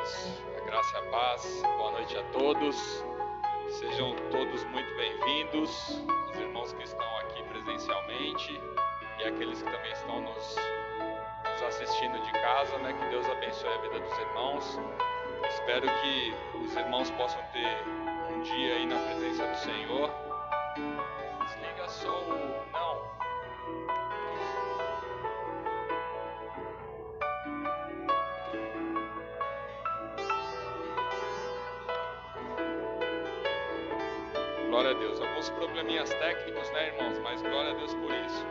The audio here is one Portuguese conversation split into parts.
amados, a graça e a paz, boa noite a todos, sejam todos muito bem-vindos, os irmãos que estão aqui presencialmente e aqueles que também estão nos assistindo de casa, né? Que Deus abençoe a vida dos irmãos. Espero que os irmãos possam ter um dia aí na presença do Senhor. Desliga só o... não. Glória a Deus. Alguns probleminhas técnicos, né, irmãos? Mas glória a Deus por isso.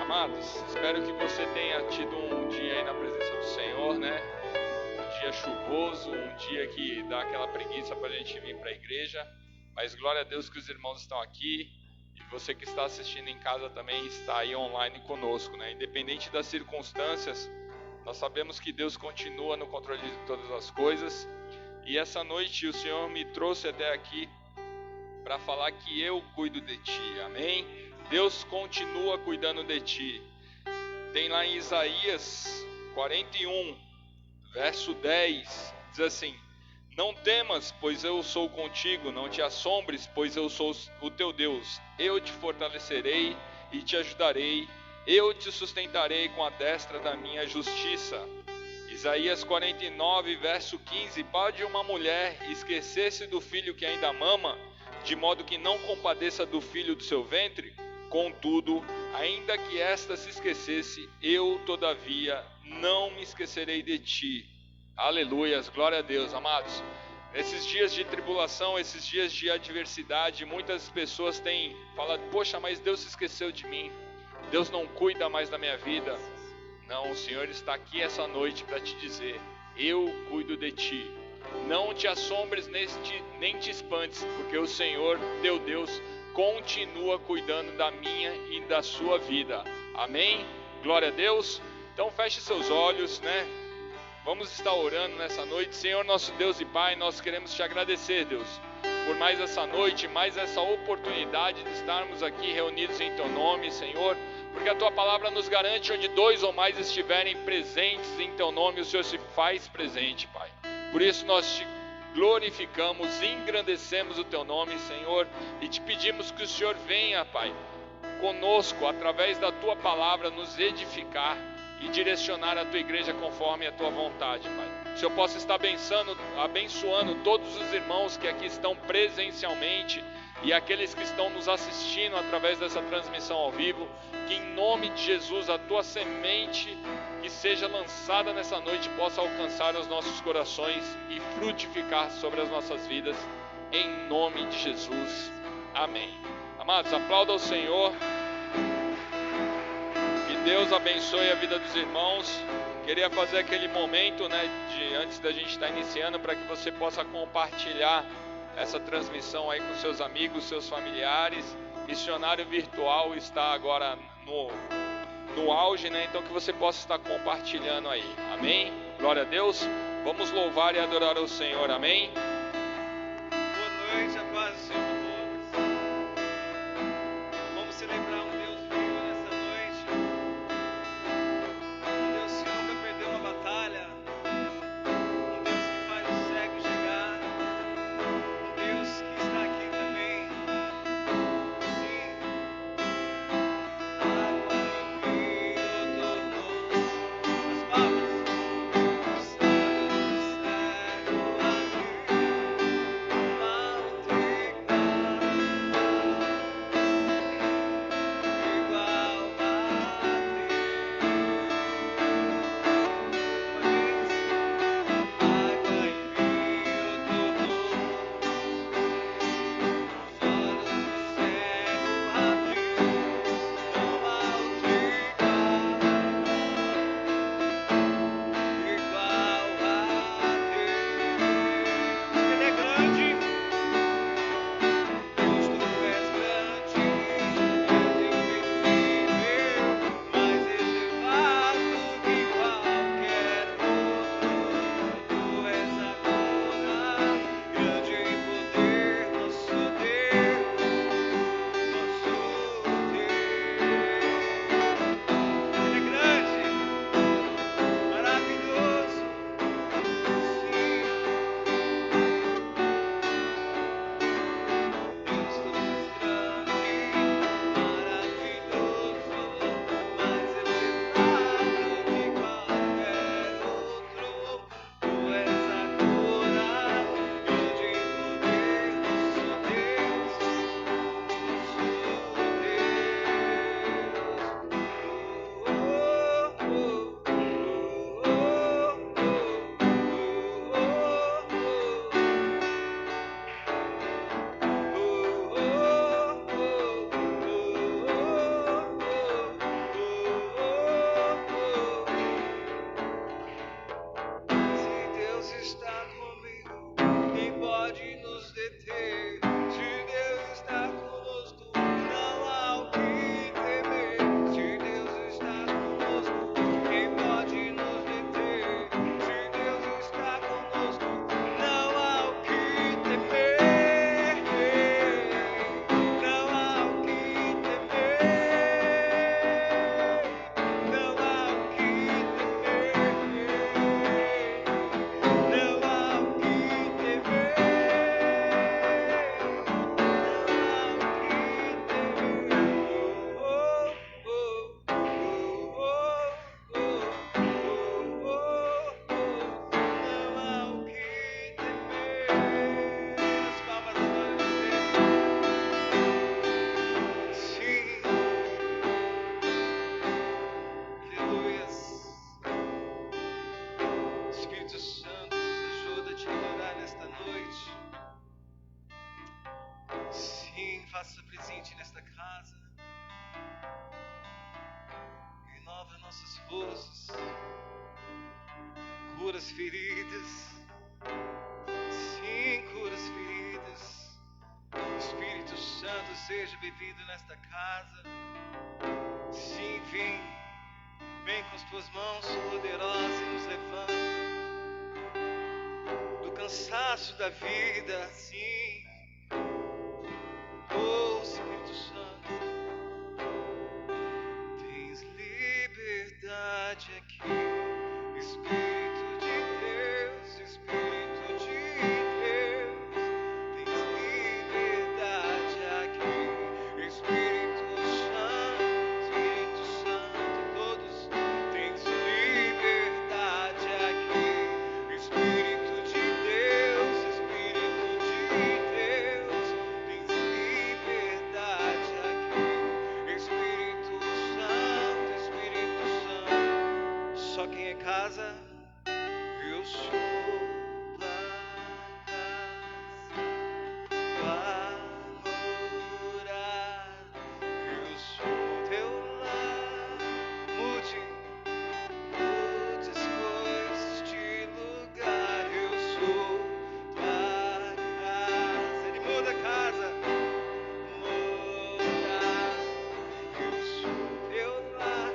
Amados, espero que você tenha tido um dia aí na presença do Senhor, né? Um dia chuvoso, um dia que dá aquela preguiça para a gente vir para a igreja. Mas glória a Deus que os irmãos estão aqui. E você que está assistindo em casa também está aí online conosco, né? Independente das circunstâncias, nós sabemos que Deus continua no controle de todas as coisas. E essa noite o Senhor me trouxe até aqui para falar que eu cuido de ti, amém? Deus continua cuidando de ti. Tem lá em Isaías 41, verso 10, diz assim: não temas, pois eu sou contigo, não te assombres, pois eu sou o teu Deus. Eu te fortalecerei e te ajudarei, eu te sustentarei com a destra da minha justiça. Isaías 49, verso 15: pode uma mulher esquecer-se do filho que ainda mama, de modo que não compadeça do filho do seu ventre? Contudo, ainda que esta se esquecesse, eu, todavia, não me esquecerei de ti. Aleluias, glória a Deus, amados. Nesses dias de tribulação, esses dias de adversidade, muitas pessoas têm falado: poxa, mas Deus se esqueceu de mim, Deus não cuida mais da minha vida. Não, o Senhor está aqui essa noite para te dizer: eu cuido de ti. Não te assombres nem te espantes, porque o Senhor, teu Deus, continua cuidando da minha e da sua vida. Amém? Glória a Deus. Então feche seus olhos, né? Vamos estar orando nessa noite. Senhor, nosso Deus e Pai, nós queremos te agradecer, Deus, por mais essa noite, mais essa oportunidade de estarmos aqui reunidos em teu nome, Senhor, porque a tua palavra nos garante: onde dois ou mais estiverem presentes em teu nome, o Senhor se faz presente, Pai. Por isso nós te glorificamos, engrandecemos o teu nome, Senhor, e te pedimos que o Senhor venha, Pai, conosco, através da tua palavra, nos edificar e direcionar a tua igreja conforme a tua vontade, Pai. Que o Senhor possa estar abençoando todos os irmãos que aqui estão presencialmente e aqueles que estão nos assistindo através dessa transmissão ao vivo. Que em nome de Jesus a tua semente que seja lançada nessa noite possa alcançar os nossos corações e frutificar sobre as nossas vidas, em nome de Jesus, amém. Amados, aplauda ao Senhor. Que Deus abençoe a vida dos irmãos. Queria fazer aquele momento, né, antes da gente estar iniciando, para que você possa compartilhar essa transmissão aí com seus amigos, seus familiares. Missionário virtual está agora no auge, né? Então que você possa estar compartilhando aí, amém? Glória a Deus. Vamos louvar e adorar ao Senhor, amém? Boa noite, a paz do Senhor a todos. Vamos celebrar um Deus vivo nessa noite. Um Deus que nunca perdeu uma batalha. Um Deus que faz o cego chegar. Um Deus que está aqui também. Sim. Água no rio tornou as palmas. O sangue do cego abriu. Deus está comigo, quem pode nos deter? Se Deus está conosco, não há o que temer. Se Deus está conosco, quem pode nos deter? Se Deus está conosco, não há o que temer. Não há o que temer. Não há o que temer. Não há o que temer. Espírito Santo, nos ajuda a te adorar nesta noite. Sim, faça presente nesta casa. Renova nossas forças. Cura as feridas. Sim, cura as feridas. Espírito Santo, seja bem-vindo nesta casa. Sim, vem. Vem com as tuas mãos poderosas e nos levanta do cansaço da vida. Sim. Oh, Espírito Santo, tens liberdade aqui. Espírito de Deus, Espírito de Deus, tens liberdade aqui. Espírito Santo, todos, tens liberdade aqui. Espírito de Deus, Espírito de Deus, tens liberdade aqui. Espírito Santo, só quem é casa, eu sou tua morada, eu sou teu lar. Mude as coisas de lugar, eu sou tua casa. Ele muda a casa, morada, eu sou teu lar.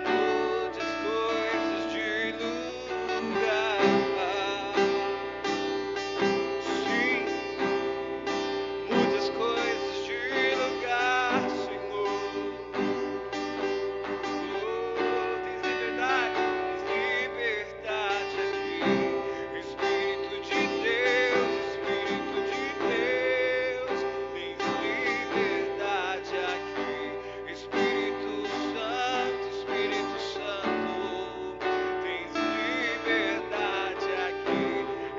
Mude as coisas de lugar. Sim, mude as coisas de lugar, Senhor. Tens liberdade aqui. Espírito de Deus, Espírito de Deus, tens liberdade aqui. Espírito Santo, tens liberdade aqui.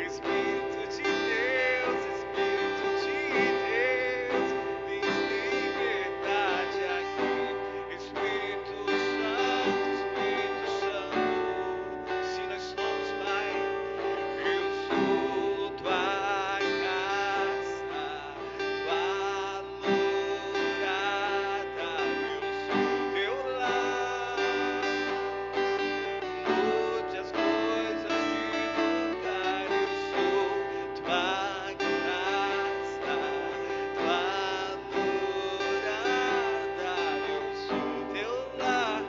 Espírito de Deus, Espírito de Deus, tens liberdade aqui. Espírito Santo, se nós somos Pai, eu sou tua casa, tua morada, eu sou teu lar. Mude as coisas de lugar, eu sou tua casa, tua morada, eu sou teu lar.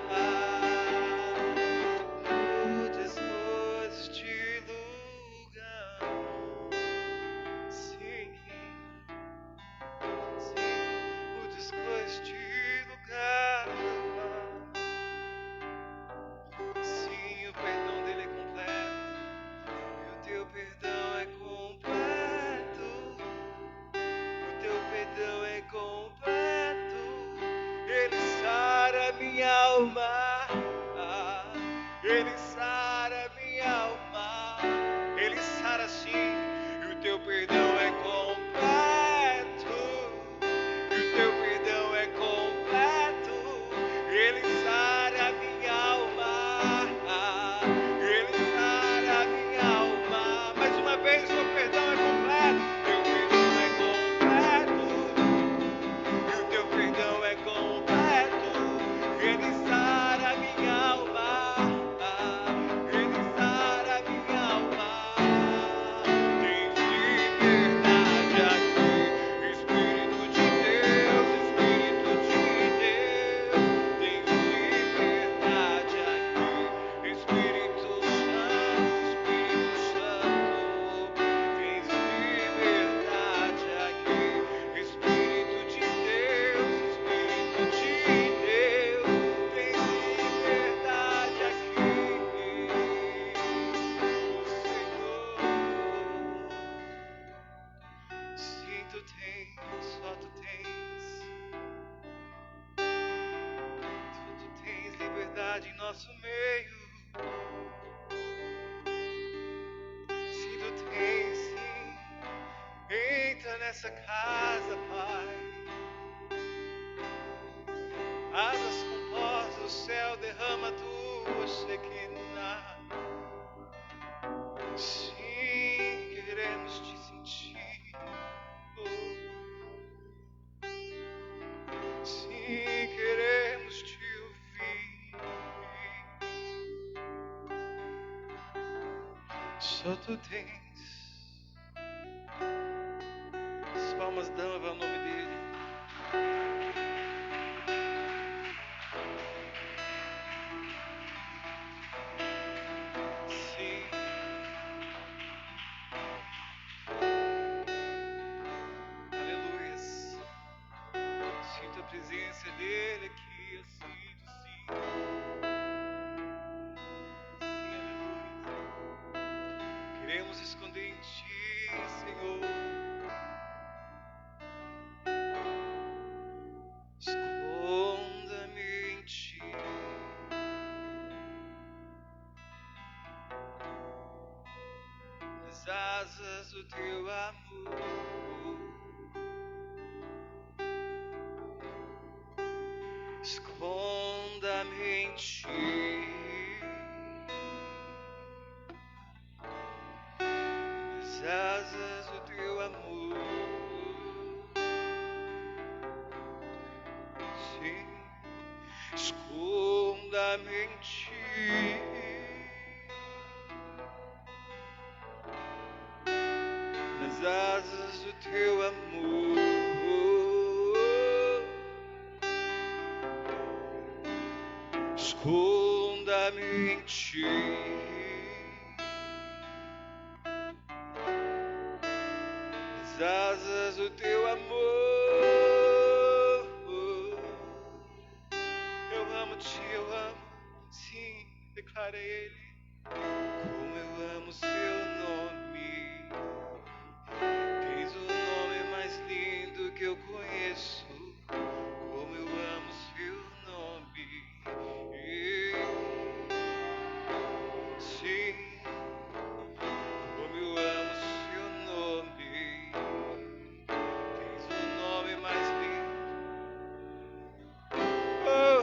Mude as coisas de lugar. Sim, mude as coisas de lugar. Sim, o perdão dele é completo. E o teu perdão é completo. O teu perdão é completo. Ele sara minha alma. Ele sara minha alma. Ele sara sim. E o teu perdão é completo. E o teu perdão é completo. Ele sara minha alma. Ele sara minha alma. Mais uma vez, o teu perdão é completo. Teu perdão é completo. E o teu perdão é completo. Ele sara minha alma. Ele sara nessa casa, Pai. Asas compostas do céu, derrama a tua Shekinah. Sim, queremos te sentir. Sim, queremos te ouvir. Só tu tens. As palmas dão ao nome dele. Sim. Aleluia. Sinto a presença dele aqui, eu sinto, sim. Sim, aleluia. Queremos esconder em ti, Senhor. Esconda-me em ti. Nas asas do teu amor. Esconda-me em ti. Nas asas do teu amor. Sim, esconda-me em ti. Nas asas do teu amor. Esconda-me em ti. Nas asas do teu amor. Eu amo-te, eu amo. Sim, declara ele. Como eu amo seu nome. Tens o nome mais lindo que eu conheço. Como eu amo seu nome. Sim, como eu amo seu nome. Tens o nome mais lindo. Oh,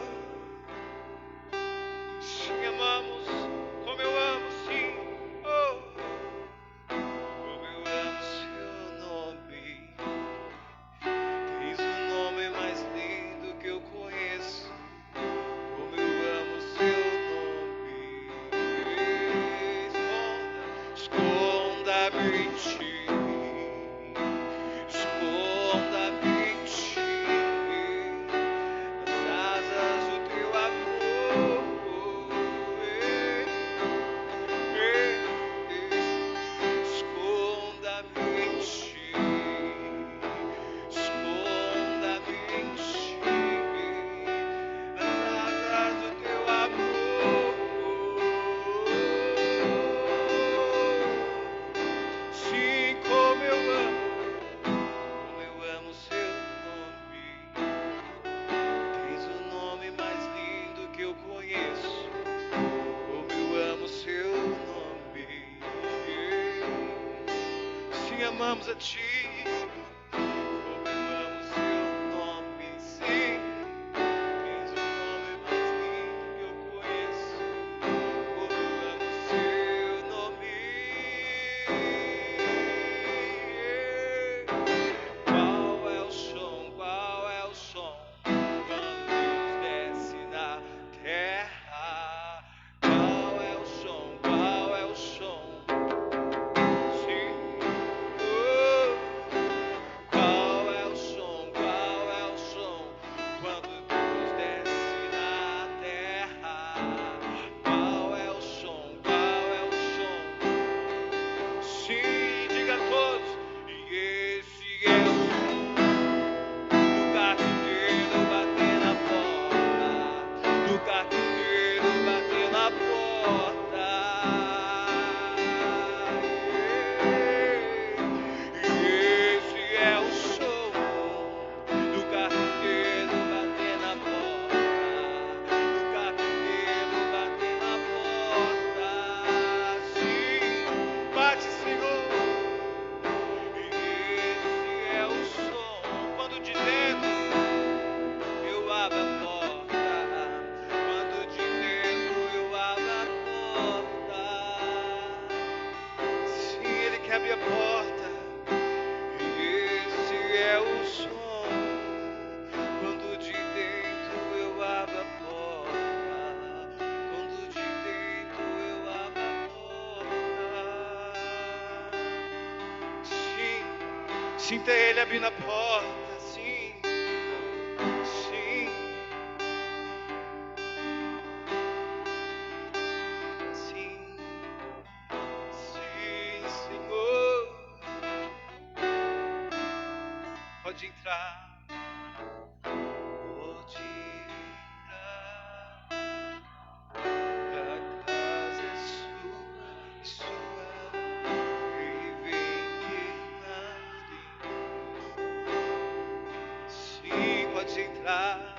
sim, amamos. Como eu amo, sim. Oh, como eu amo seu nome. Tens o nome mais lindo que eu conheço. Como eu amo seu nome. Esconda-me em ti. Esconda-me em ti. Nas asas do teu amor. Esconda-me em ti. Esconda-me em ti. Nas asas do teu amor. Sim, como eu amo seu nome. Tens o nome mais lindo que eu conheço. Como eu amo seu nome. Sim, amamos a ti. Como eu amo seu nome. Sim, tens o nome mais lindo que eu conheço. Como eu amo seu nome. Qual é o som? Qual é o som? Quando Deus desce na terra. Qual é o som? Qual é o som? Sim. Oh. Sinta Ele abrindo a porta, sim, sim, sim, sim, Senhor. Pode entrar, pode entrar. A casa é sua, e vem queimar dentro. Sim, pode entrar,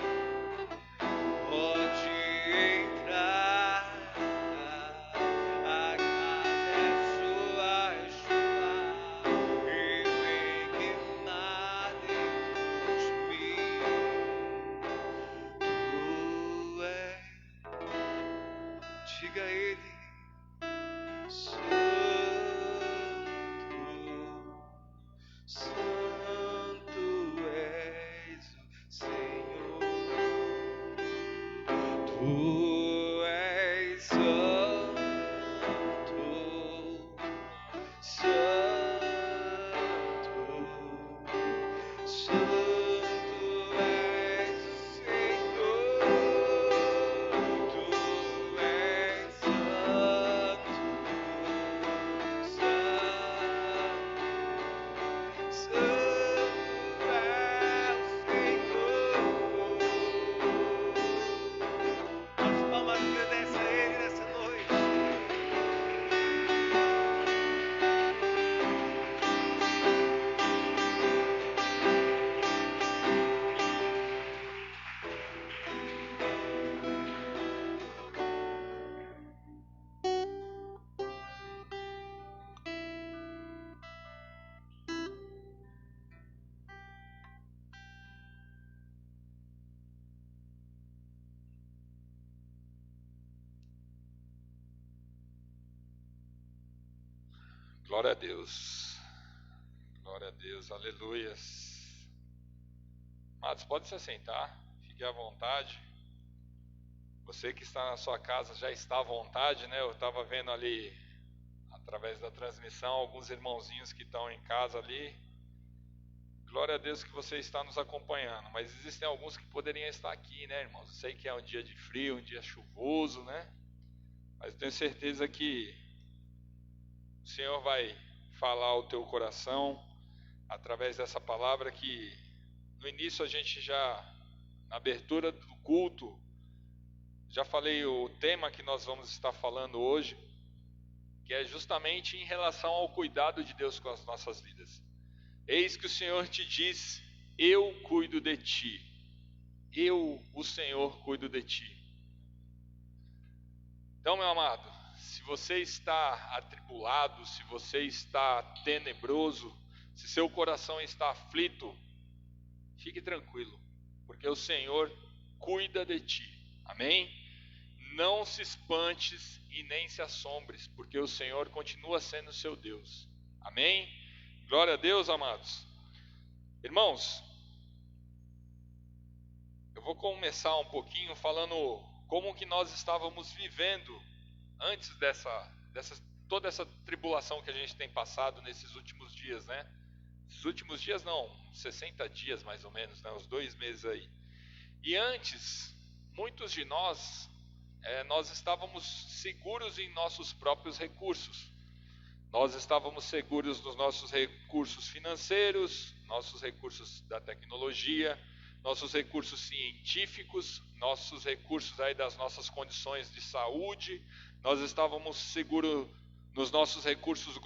pode entrar. A casa é sua, e vem queimar dentro de mim. Tu és, diga a Ele. Santo, Santo és o Senhor. Tu és santo, santo, santo és o Senhor. Tu és santo. Glória a Deus. Glória a Deus. Aleluias. Amados, pode se assentar. Fique à vontade. Você que está na sua casa já está à vontade, né? Eu estava vendo ali, através da transmissão, alguns irmãozinhos que estão em casa ali. Glória a Deus que você está nos acompanhando. Mas existem alguns que poderiam estar aqui, né, irmãos? Eu sei que é um dia de frio, um dia chuvoso, né? Mas eu tenho certeza que o Senhor vai falar ao teu coração através dessa palavra que no início a gente já, na abertura do culto, já falei o tema que nós vamos estar falando hoje, que é justamente em relação ao cuidado de Deus com as nossas vidas. Eis que o Senhor te diz: eu cuido de ti. Eu, o Senhor, cuido de ti. Então, meu amado, se você está atribulado, se você está tenebroso, se seu coração está aflito, fique tranquilo, porque o Senhor cuida de ti. Amém? Não se espantes e nem se assombres, porque o Senhor continua sendo seu Deus. Amém? Glória a Deus, amados. Irmãos, eu vou começar um pouquinho falando como que nós estávamos vivendo antes toda essa tribulação que a gente tem passado nesses últimos dias, né? Esses últimos dias não, 60 dias mais ou menos, né? Os 2 meses aí. E antes, muitos de nós estávamos seguros em nossos próprios recursos. Nós estávamos seguros nos nossos recursos financeiros, nossos recursos da tecnologia, nossos recursos científicos, nossos recursos aí das nossas condições de saúde. Nós estávamos seguros nos nossos recursos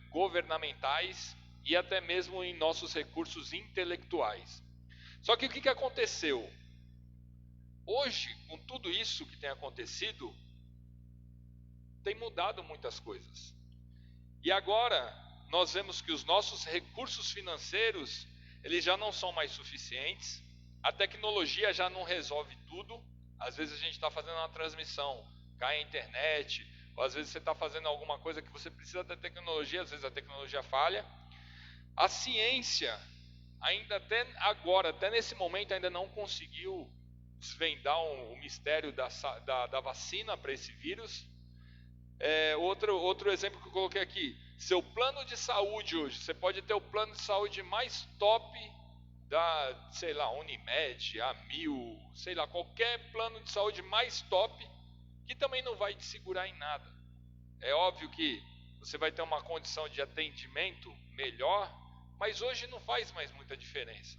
governamentais e até mesmo em nossos recursos intelectuais. Só que o que aconteceu? Hoje, com tudo isso que tem acontecido, tem mudado muitas coisas. E agora, nós vemos que os nossos recursos financeiros, eles já não são mais suficientes. A tecnologia já não resolve tudo. Às vezes a gente está fazendo uma transmissão, cai a internet, ou às vezes você está fazendo alguma coisa que você precisa da tecnologia, às vezes a tecnologia falha. A ciência, ainda até agora, até nesse momento, ainda não conseguiu desvendar o mistério da vacina para esse vírus. Outro exemplo que eu coloquei aqui: seu plano de saúde hoje, você pode ter o plano de saúde mais top da, sei lá, Unimed, Amil, sei lá, qualquer plano de saúde mais top, que também não vai te segurar em nada. É óbvio que você vai ter uma condição de atendimento melhor, mas hoje não faz mais muita diferença.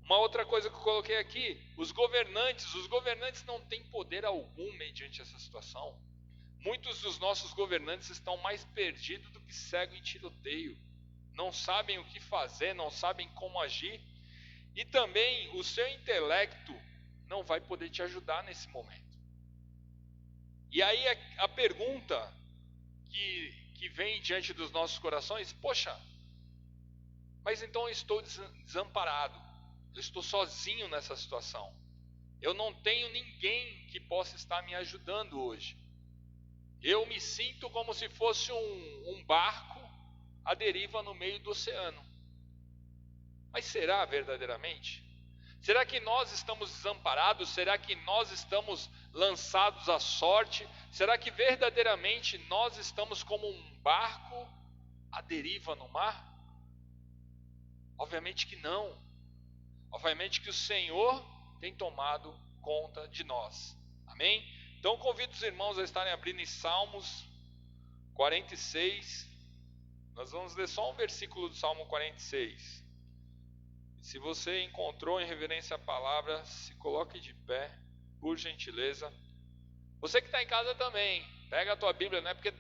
Uma outra coisa que eu coloquei aqui, os governantes não têm poder algum mediante essa situação. Muitos dos nossos governantes estão mais perdidos do que cego em tiroteio. Não sabem o que fazer, não sabem como agir. E também o seu intelecto não vai poder te ajudar nesse momento. E aí a pergunta que vem diante dos nossos corações, poxa, mas então eu estou desamparado, eu estou sozinho nessa situação. Eu não tenho ninguém que possa estar me ajudando hoje. Eu me sinto como se fosse um barco à deriva no meio do oceano. Mas será verdadeiramente? Será que nós estamos desamparados? Será que nós estamos lançados à sorte? Será que verdadeiramente nós estamos como um barco à deriva no mar? Obviamente que não. Obviamente que o Senhor tem tomado conta de nós. Amém? Então convido os irmãos a estarem abrindo em Salmos 46. Nós vamos ler só um versículo do Salmo 46. Se você encontrou em reverência a palavra, se coloque de pé, por gentileza. Você que está em casa também, pega a tua Bíblia, não é porque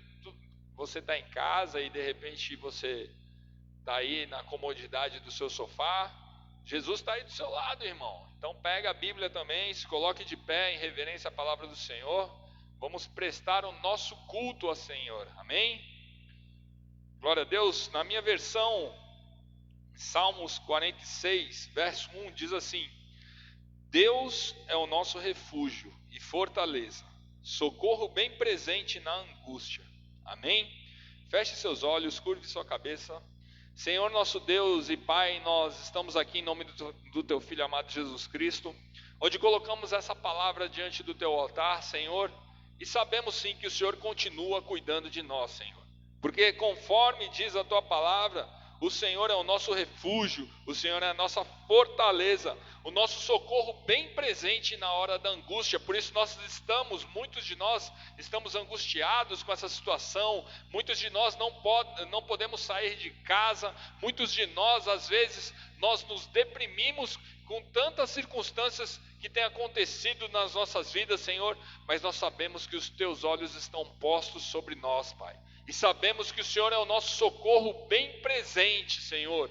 você está em casa e de repente você está aí na comodidade do seu sofá. Jesus está aí do seu lado, irmão. Então pega a Bíblia também, se coloque de pé em reverência à palavra do Senhor. Vamos prestar o nosso culto ao Senhor, amém? Glória a Deus. Na minha versão, Salmos 46, verso 1, diz assim: Deus é o nosso refúgio e fortaleza, socorro bem presente na angústia. Amém? Feche seus olhos, curve sua cabeça. Senhor nosso Deus e Pai, nós estamos aqui em nome do Teu Filho amado Jesus Cristo, onde colocamos essa palavra diante do Teu altar, Senhor, e sabemos sim que o Senhor continua cuidando de nós, Senhor, porque conforme diz a Tua palavra, o Senhor é o nosso refúgio, o Senhor é a nossa fortaleza, o nosso socorro bem presente na hora da angústia. Por isso muitos de nós estamos angustiados com essa situação, muitos de nós não podemos sair de casa, muitos de nós às vezes nós nos deprimimos com tantas circunstâncias que têm acontecido nas nossas vidas, Senhor, mas nós sabemos que os Teus olhos estão postos sobre nós, Pai. E sabemos que o Senhor é o nosso socorro bem presente, Senhor.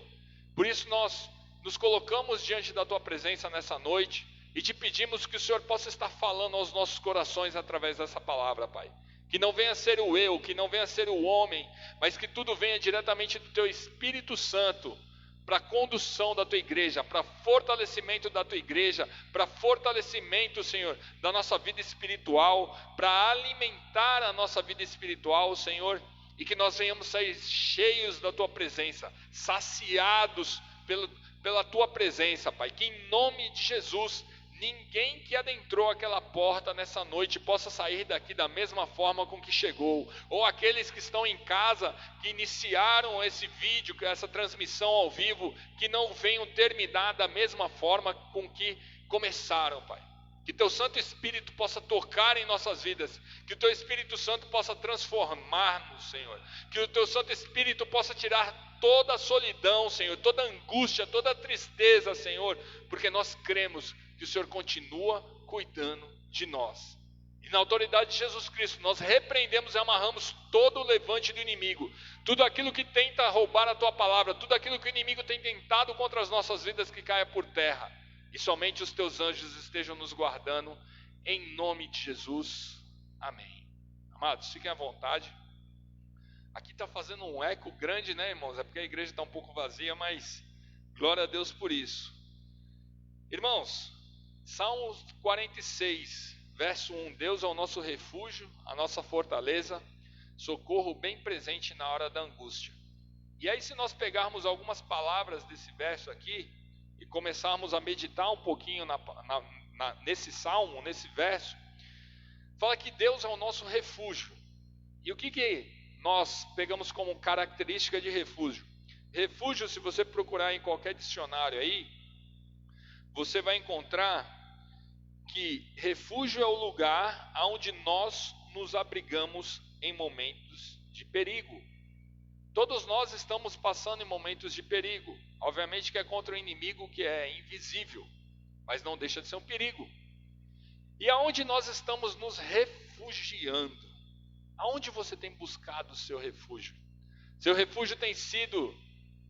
Por isso nós nos colocamos diante da Tua presença nessa noite e te pedimos que o Senhor possa estar falando aos nossos corações através dessa palavra, Pai. Que não venha ser o eu, que não venha ser o homem, mas que tudo venha diretamente do Teu Espírito Santo, para a condução da Tua igreja, para fortalecimento da Tua igreja, para fortalecimento, Senhor, da nossa vida espiritual, para alimentar a nossa vida espiritual, Senhor, e que nós venhamos sair cheios da Tua presença, saciados pela Tua presença, Pai. Que em nome de Jesus, ninguém que adentrou aquela porta nessa noite possa sair daqui da mesma forma com que chegou. Ou aqueles que estão em casa, que iniciaram esse vídeo, essa transmissão ao vivo, que não venham terminar da mesma forma com que começaram, Pai. Que Teu Santo Espírito possa tocar em nossas vidas, que o Teu Espírito Santo possa transformar-nos, Senhor, que o Teu Santo Espírito possa tirar toda a solidão, Senhor, toda a angústia, toda a tristeza, Senhor, porque nós cremos que o Senhor continua cuidando de nós. E na autoridade de Jesus Cristo, nós repreendemos e amarramos todo o levante do inimigo, tudo aquilo que tenta roubar a Tua palavra, tudo aquilo que o inimigo tem tentado contra as nossas vidas, que caia por terra. E somente os Teus anjos estejam nos guardando, em nome de Jesus. Amém. Amados, fiquem à vontade. Aqui está fazendo um eco grande, né, irmãos? É porque a igreja está um pouco vazia, mas glória a Deus por isso. Irmãos, Salmos 46, verso 1. Deus é o nosso refúgio, a nossa fortaleza, socorro bem presente na hora da angústia. E aí, se nós pegarmos algumas palavras desse verso aqui e começarmos a meditar um pouquinho nesse salmo, nesse verso, fala que Deus é o nosso refúgio. E o que nós pegamos como característica de refúgio? Refúgio, se você procurar em qualquer dicionário aí, você vai encontrar que refúgio é o lugar onde nós nos abrigamos em momentos de perigo. Todos nós estamos passando em momentos de perigo. Obviamente que é contra um inimigo que é invisível, mas não deixa de ser um perigo. E aonde nós estamos nos refugiando? Aonde você tem buscado o seu refúgio? Seu refúgio tem sido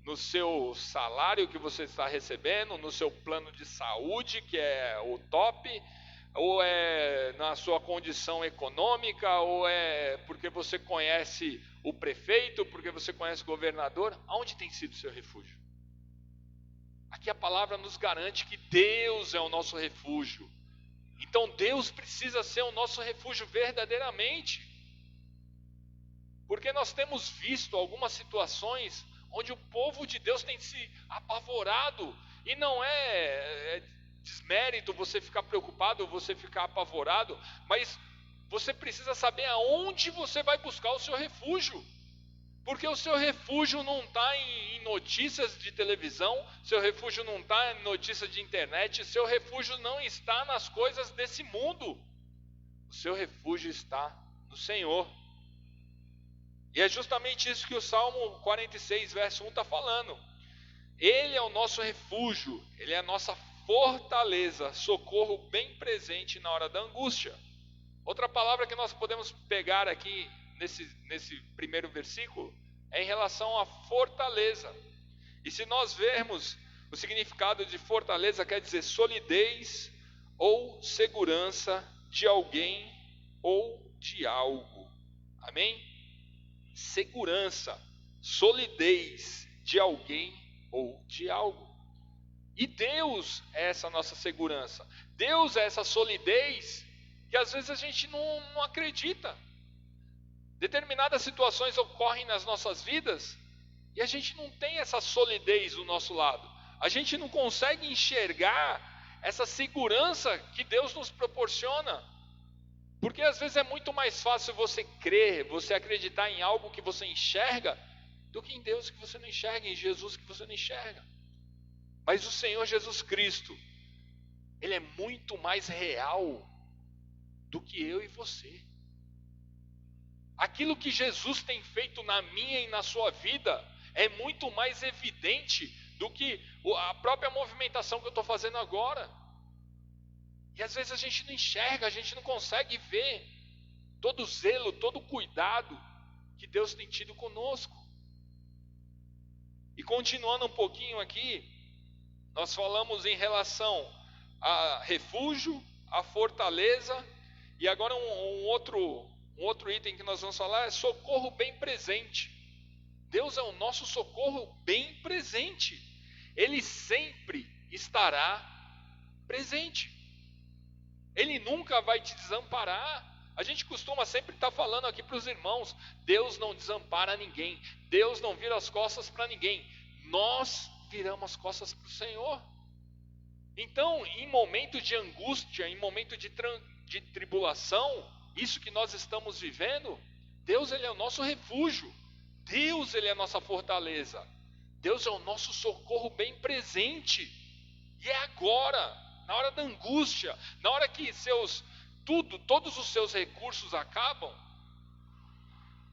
no seu salário que você está recebendo, no seu plano de saúde, que é o top, ou é na sua condição econômica, ou é porque você conhece o prefeito, porque você conhece o governador? Aonde tem sido o seu refúgio? Aqui a palavra nos garante que Deus é o nosso refúgio. Então Deus precisa ser o nosso refúgio verdadeiramente. Porque nós temos visto algumas situações onde o povo de Deus tem se apavorado. E não é desmérito você ficar preocupado, você ficar apavorado, mas você precisa saber aonde você vai buscar o seu refúgio. Porque o seu refúgio não está em notícias de televisão, seu refúgio não está em notícias de internet, seu refúgio não está nas coisas desse mundo. O seu refúgio está no Senhor. E é justamente isso que o Salmo 46, verso 1 está falando. Ele é o nosso refúgio, Ele é a nossa fortaleza, socorro bem presente na hora da angústia. Outra palavra que nós podemos pegar aqui nesse primeiro versículo é em relação à fortaleza. E se nós vermos o significado de fortaleza, quer dizer solidez ou segurança de alguém ou de algo. Amém? Segurança, solidez de alguém ou de algo. E Deus é essa nossa segurança. Deus é essa solidez que às vezes a gente não acredita. Determinadas situações ocorrem nas nossas vidas e a gente não tem essa solidez do nosso lado. A gente não consegue enxergar essa segurança que Deus nos proporciona. Porque às vezes é muito mais fácil você crer, você acreditar em algo que você enxerga, do que em Deus que você não enxerga, em Jesus que você não enxerga. Mas o Senhor Jesus Cristo, Ele é muito mais real do que eu e você. Aquilo que Jesus tem feito na minha e na sua vida é muito mais evidente do que a própria movimentação que eu estou fazendo agora. E às vezes a gente não enxerga, a gente não consegue ver todo o zelo, todo o cuidado que Deus tem tido conosco. E continuando um pouquinho aqui, nós falamos em relação a refúgio, a fortaleza, e agora um outro item que nós vamos falar é socorro bem presente. Deus é o nosso socorro bem presente. Ele sempre estará presente. Ele nunca vai te desamparar. A gente costuma sempre estar falando aqui para os irmãos: Deus não desampara ninguém, Deus não vira as costas para ninguém. Nós viramos as costas para o Senhor. Então, em momento de angústia, em momento de tribulação, isso que nós estamos vivendo, Deus, Ele é o nosso refúgio. Deus, Ele é a nossa fortaleza. Deus é o nosso socorro bem presente. E é agora, na hora da angústia, na hora que todos os seus recursos acabam,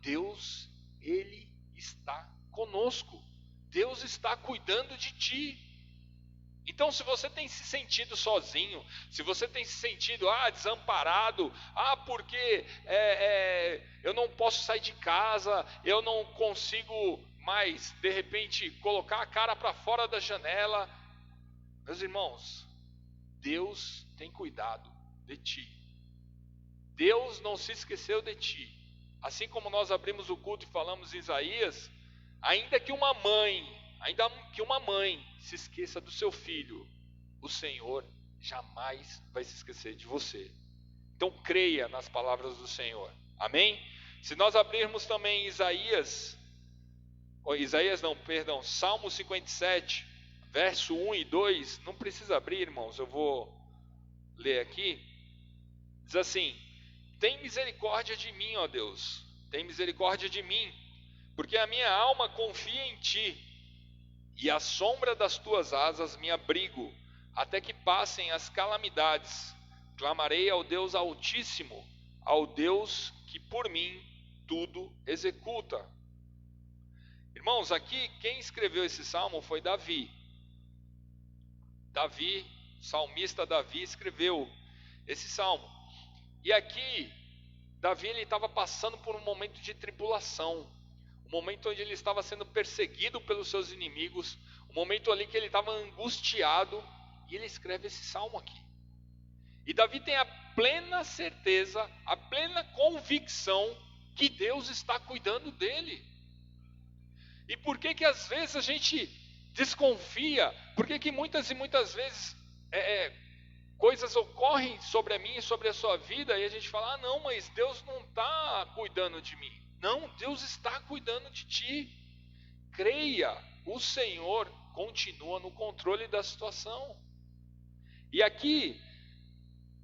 Deus, Ele está conosco. Deus está cuidando de ti. Então, se você tem se sentido sozinho, se você tem se sentido desamparado, porque eu não posso sair de casa, eu não consigo mais, de repente, colocar a cara para fora da janela, meus irmãos, Deus tem cuidado de ti. Deus não se esqueceu de ti. Assim como nós abrimos o culto e falamos em Isaías, ainda que uma mãe se esqueça do seu filho, o Senhor jamais vai se esquecer de você. Então creia nas palavras do Senhor. Amém? Se nós abrirmos também Salmo 57, verso 1 e 2, não precisa abrir, irmãos, eu vou ler aqui. Diz assim: tem misericórdia de mim, ó Deus, tem misericórdia de mim, porque a minha alma confia em ti, e à sombra das tuas asas me abrigo, até que passem as calamidades. Clamarei ao Deus Altíssimo, ao Deus que por mim tudo executa. Irmãos, aqui quem escreveu esse salmo foi Davi. Davi, salmista Davi, escreveu esse salmo. E aqui, Davi estava passando por um momento de tribulação, um momento onde ele estava sendo perseguido pelos seus inimigos, um momento ali que ele estava angustiado, e ele escreve esse salmo aqui. E Davi tem a plena certeza, a plena convicção que Deus está cuidando dele. E por que às vezes a gente desconfia? Por que muitas e muitas vezes coisas ocorrem sobre a minha e sobre a sua vida e a gente fala, não, mas Deus não está cuidando de mim. Não, Deus está cuidando de ti. Creia, o Senhor continua no controle da situação. E aqui,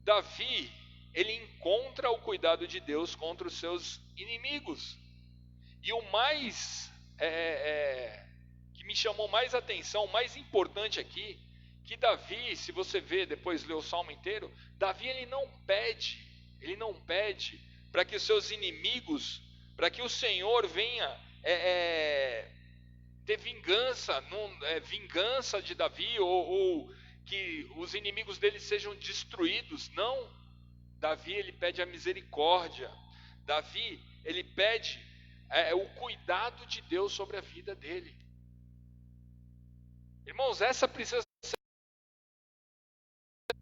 Davi, ele encontra o cuidado de Deus contra os seus inimigos. E o mais que me chamou mais atenção, o mais importante aqui, que Davi, se você ver depois ler o salmo inteiro, Davi ele não pede para que os seus inimigos, para que o Senhor venha ter vingança, vingança de Davi, ou que os inimigos dele sejam destruídos. Não, Davi ele pede a misericórdia. Davi ele pede o cuidado de Deus sobre a vida dele. Irmãos, essa precisa ser.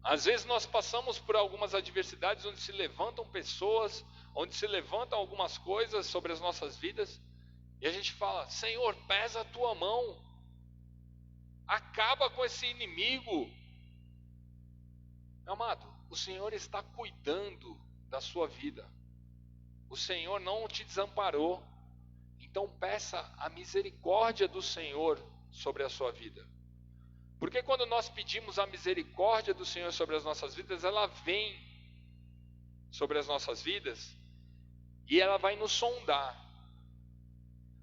Às vezes nós passamos por algumas adversidades onde se levantam pessoas, onde se levantam algumas coisas sobre as nossas vidas, e a gente fala, Senhor, pesa a tua mão, acaba com esse inimigo. Meu amado, o Senhor está cuidando da sua vida, o Senhor não te desamparou. Então peça a misericórdia do Senhor sobre a sua vida. Porque quando nós pedimos a misericórdia do Senhor sobre as nossas vidas, ela vem sobre as nossas vidas e ela vai nos sondar.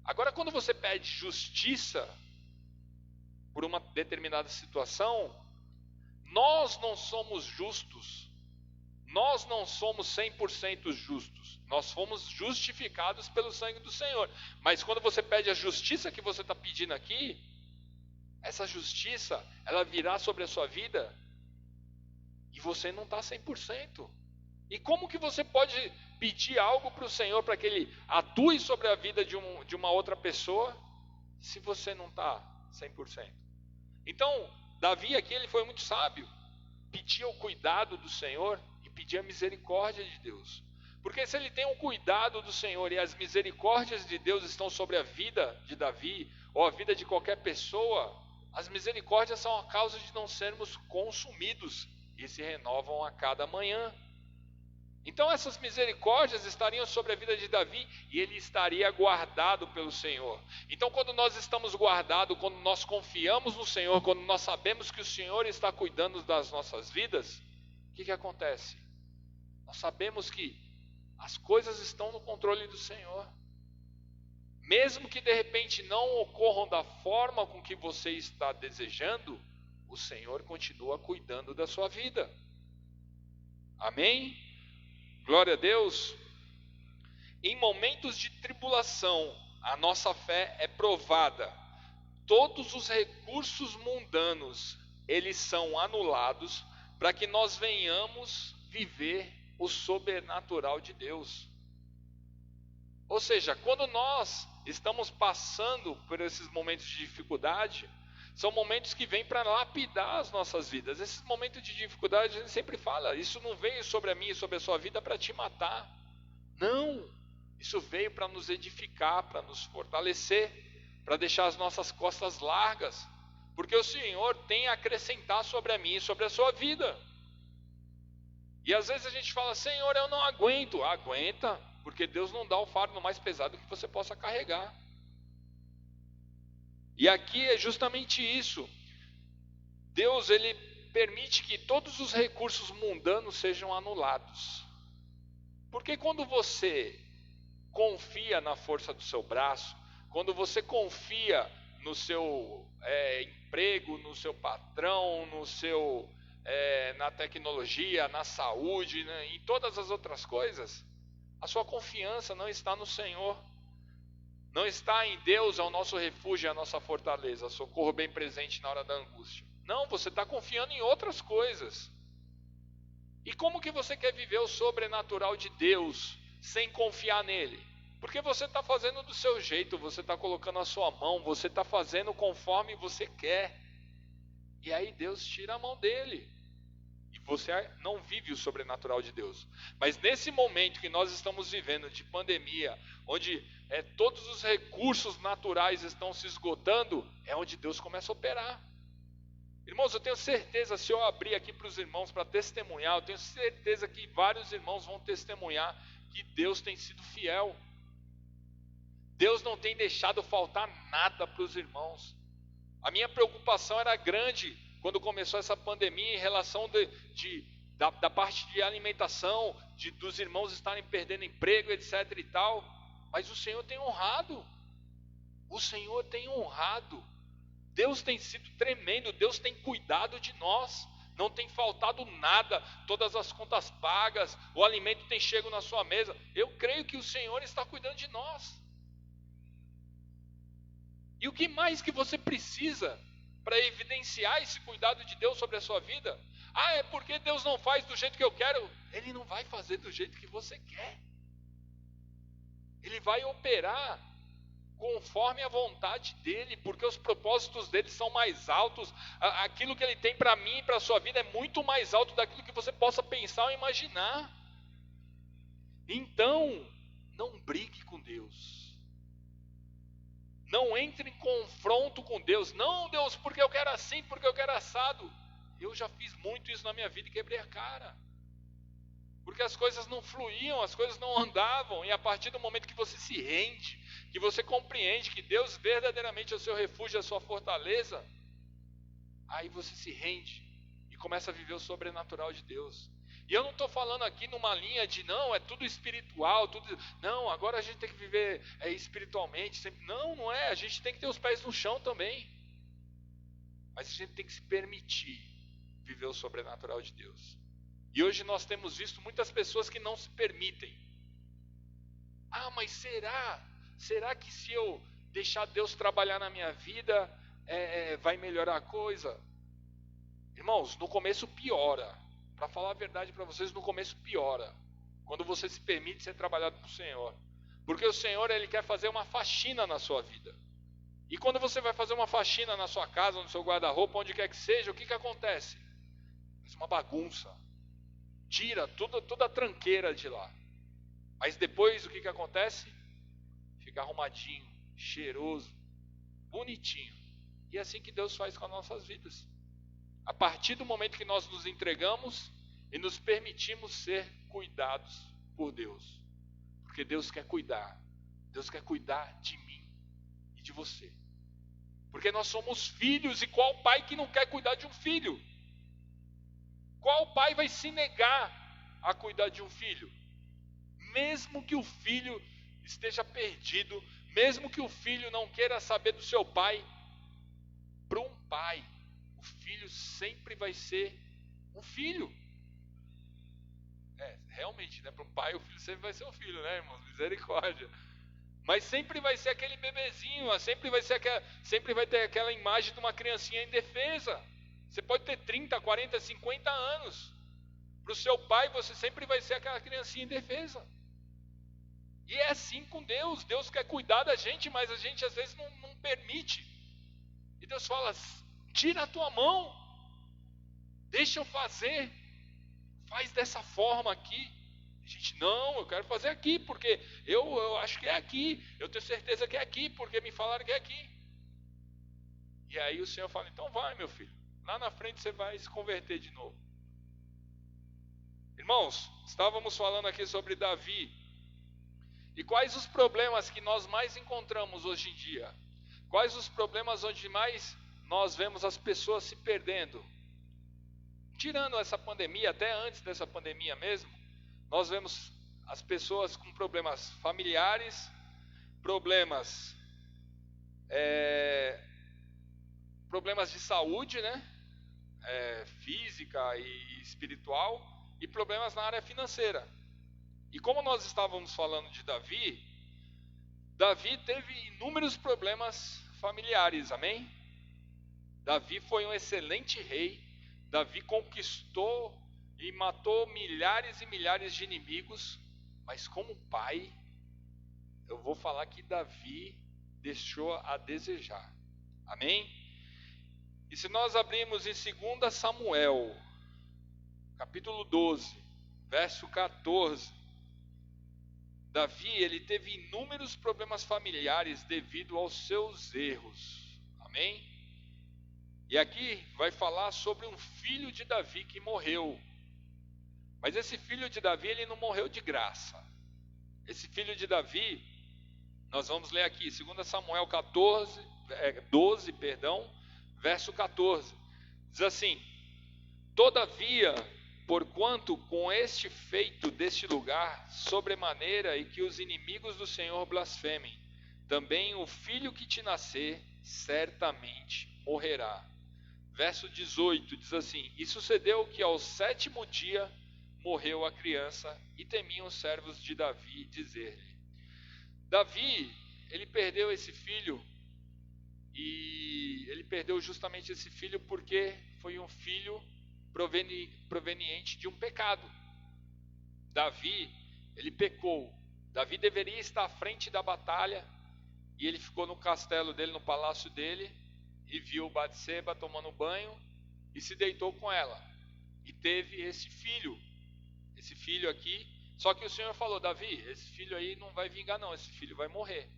Agora, quando você pede justiça por uma determinada situação, nós não somos justos. Nós não somos 100% justos. Nós fomos justificados pelo sangue do Senhor. Mas quando você pede a justiça que você está pedindo aqui, essa justiça, ela virá sobre a sua vida e você não está 100%. E como que você pode pedir algo para o Senhor para que Ele atue sobre a vida de uma outra pessoa se você não está 100%? Então, Davi aqui ele foi muito sábio. Pedia o cuidado do Senhor e pedia a misericórdia de Deus. Porque se ele tem o cuidado do Senhor e as misericórdias de Deus estão sobre a vida de Davi ou a vida de qualquer pessoa, as misericórdias são a causa de não sermos consumidos e se renovam a cada manhã. Então essas misericórdias estariam sobre a vida de Davi e ele estaria guardado pelo Senhor. Então quando nós estamos guardados, quando nós confiamos no Senhor, quando nós sabemos que o Senhor está cuidando das nossas vidas, o que acontece? Nós sabemos que as coisas estão no controle do Senhor. Mesmo que de repente não ocorram da forma com que você está desejando, o Senhor continua cuidando da sua vida. Amém? Glória a Deus. Em momentos de tribulação, a nossa fé é provada. Todos os recursos mundanos, eles são anulados para que nós venhamos viver o sobrenatural de Deus. Ou seja, quando nós estamos passando por esses momentos de dificuldade, são momentos que vêm para lapidar as nossas vidas. Esses momentos de dificuldade, a gente sempre fala, isso não veio sobre a minha e sobre a sua vida para te matar. Não, isso veio para nos edificar, para nos fortalecer, para deixar as nossas costas largas. Porque o Senhor tem a acrescentar sobre a minha e sobre a sua vida. E às vezes a gente fala, Senhor, eu não aguento. Aguenta, porque Deus não dá o fardo mais pesado que você possa carregar. E aqui é justamente isso. Deus, ele permite que todos os recursos mundanos sejam anulados. Porque quando você confia na força do seu braço, quando você confia no seu emprego, no seu patrão, na tecnologia, na saúde, né, em todas as outras coisas, a sua confiança não está no Senhor, não está em Deus, é o nosso refúgio, é a nossa fortaleza, socorro bem presente na hora da angústia. Não, você está confiando em outras coisas. E como que você quer viver o sobrenatural de Deus sem confiar nele? Porque você está fazendo do seu jeito, você está colocando a sua mão, você está fazendo conforme você quer. E aí Deus tira a mão dele. E você não vive o sobrenatural de Deus. Mas nesse momento que nós estamos vivendo de pandemia, onde todos os recursos naturais estão se esgotando, é onde Deus começa a operar. Irmãos, eu tenho certeza, se eu abrir aqui para os irmãos para testemunhar, eu tenho certeza que vários irmãos vão testemunhar que Deus tem sido fiel. Deus não tem deixado faltar nada para os irmãos. A minha preocupação era grande quando começou essa pandemia em relação da parte de alimentação, dos irmãos estarem perdendo emprego, etc e tal. Mas o Senhor tem honrado. O Senhor tem honrado. Deus tem sido tremendo, Deus tem cuidado de nós, não tem faltado nada, todas as contas pagas, o alimento tem chego na sua mesa. Eu creio que o Senhor está cuidando de nós. E o que mais que você precisa para evidenciar esse cuidado de Deus sobre a sua vida? Ah, é porque Deus não faz do jeito que eu quero. Ele não vai fazer do jeito que você quer. Ele vai operar conforme a vontade dele, porque os propósitos dele são mais altos. Aquilo que ele tem para mim e para a sua vida é muito mais alto daquilo que você possa pensar ou imaginar. Então, não brigue com Deus. Não entre em confronto com Deus. Não, Deus, porque eu quero assim, porque eu quero assado. Eu já fiz muito isso na minha vida e quebrei a cara. Porque as coisas não fluíam, as coisas não andavam. E a partir do momento que você se rende, que você compreende que Deus verdadeiramente é o seu refúgio, a sua fortaleza, aí você se rende e começa a viver o sobrenatural de Deus. E eu não estou falando aqui numa linha de não, é tudo espiritual, não, agora a gente tem que viver espiritualmente, sempre. Não, não é, a gente tem que ter os pés no chão também. Mas a gente tem que se permitir viver o sobrenatural de Deus. E hoje nós temos visto muitas pessoas que não se permitem. Ah, mas será que se eu deixar Deus trabalhar na minha vida, vai melhorar a coisa? Irmãos, no começo piora. Para falar a verdade para vocês, no começo piora. Quando você se permite ser trabalhado por Senhor. Porque o Senhor, Ele quer fazer uma faxina na sua vida. E quando você vai fazer uma faxina na sua casa, no seu guarda-roupa, onde quer que seja, o que acontece? Faz uma bagunça. Tira toda a tranqueira de lá. Mas depois o que acontece? Fica arrumadinho, cheiroso, bonitinho. E é assim que Deus faz com as nossas vidas. A partir do momento que nós nos entregamos e nos permitimos ser cuidados por Deus. Porque Deus quer cuidar. Deus quer cuidar de mim e de você. Porque nós somos filhos, e qual pai que não quer cuidar de um filho? Qual pai vai se negar a cuidar de um filho? Mesmo que o filho esteja perdido, mesmo que o filho não queira saber do seu pai, para um pai, o filho sempre vai ser um filho. Realmente, né? Para um pai, o filho sempre vai ser um filho, né, irmãos? Misericórdia. Mas sempre vai ser aquele bebezinho, sempre vai ter aquela imagem de uma criancinha indefesa. Você pode ter 30, 40, 50 anos. Para o seu pai, você sempre vai ser aquela criancinha indefesa. E é assim com Deus. Deus quer cuidar da gente, mas a gente às vezes não permite. E Deus fala, tira a tua mão. Deixa eu fazer. Faz dessa forma aqui. A gente, não, eu quero fazer aqui, porque eu acho que é aqui. Eu tenho certeza que é aqui, porque me falaram que é aqui. E aí o Senhor fala, então vai, meu filho. Lá na frente você vai se converter de novo. Irmãos, estávamos falando aqui sobre Davi. E quais os problemas que nós mais encontramos hoje em dia? Quais os problemas onde mais nós vemos as pessoas se perdendo? Tirando essa pandemia, até antes dessa pandemia mesmo, nós vemos as pessoas com problemas familiares, problemas de saúde, né? Física e espiritual, e problemas na área financeira. E como nós estávamos falando de Davi, Davi teve inúmeros problemas familiares, amém? Davi foi um excelente rei. Davi conquistou e matou milhares e milhares de inimigos, mas como pai, eu vou falar que Davi deixou a desejar, amém? E se nós abrirmos em 2 Samuel, capítulo 12, verso 14, Davi, ele teve inúmeros problemas familiares devido aos seus erros, amém? E aqui vai falar sobre um filho de Davi que morreu, mas esse filho de Davi, ele não morreu de graça. Esse filho de Davi, nós vamos ler aqui, 2 Samuel 12, verso 14, diz assim: todavia, porquanto com este feito deste lugar, sobremaneira, e que os inimigos do Senhor blasfemem, também o filho que te nascer, certamente morrerá. Verso 18 diz assim: e sucedeu que ao 7º dia morreu a criança, e temiam os servos de Davi dizer-lhe. Davi, ele perdeu esse filho, e ele perdeu justamente esse filho porque foi um filho proveniente de um pecado. Davi, ele pecou. Davi deveria estar à frente da batalha, e ele ficou no castelo dele, no palácio dele, e viu Batseba tomando banho, e se deitou com ela, e teve esse filho aqui. Só que o Senhor falou: Davi, esse filho aí não vai vingar não, esse filho vai morrer.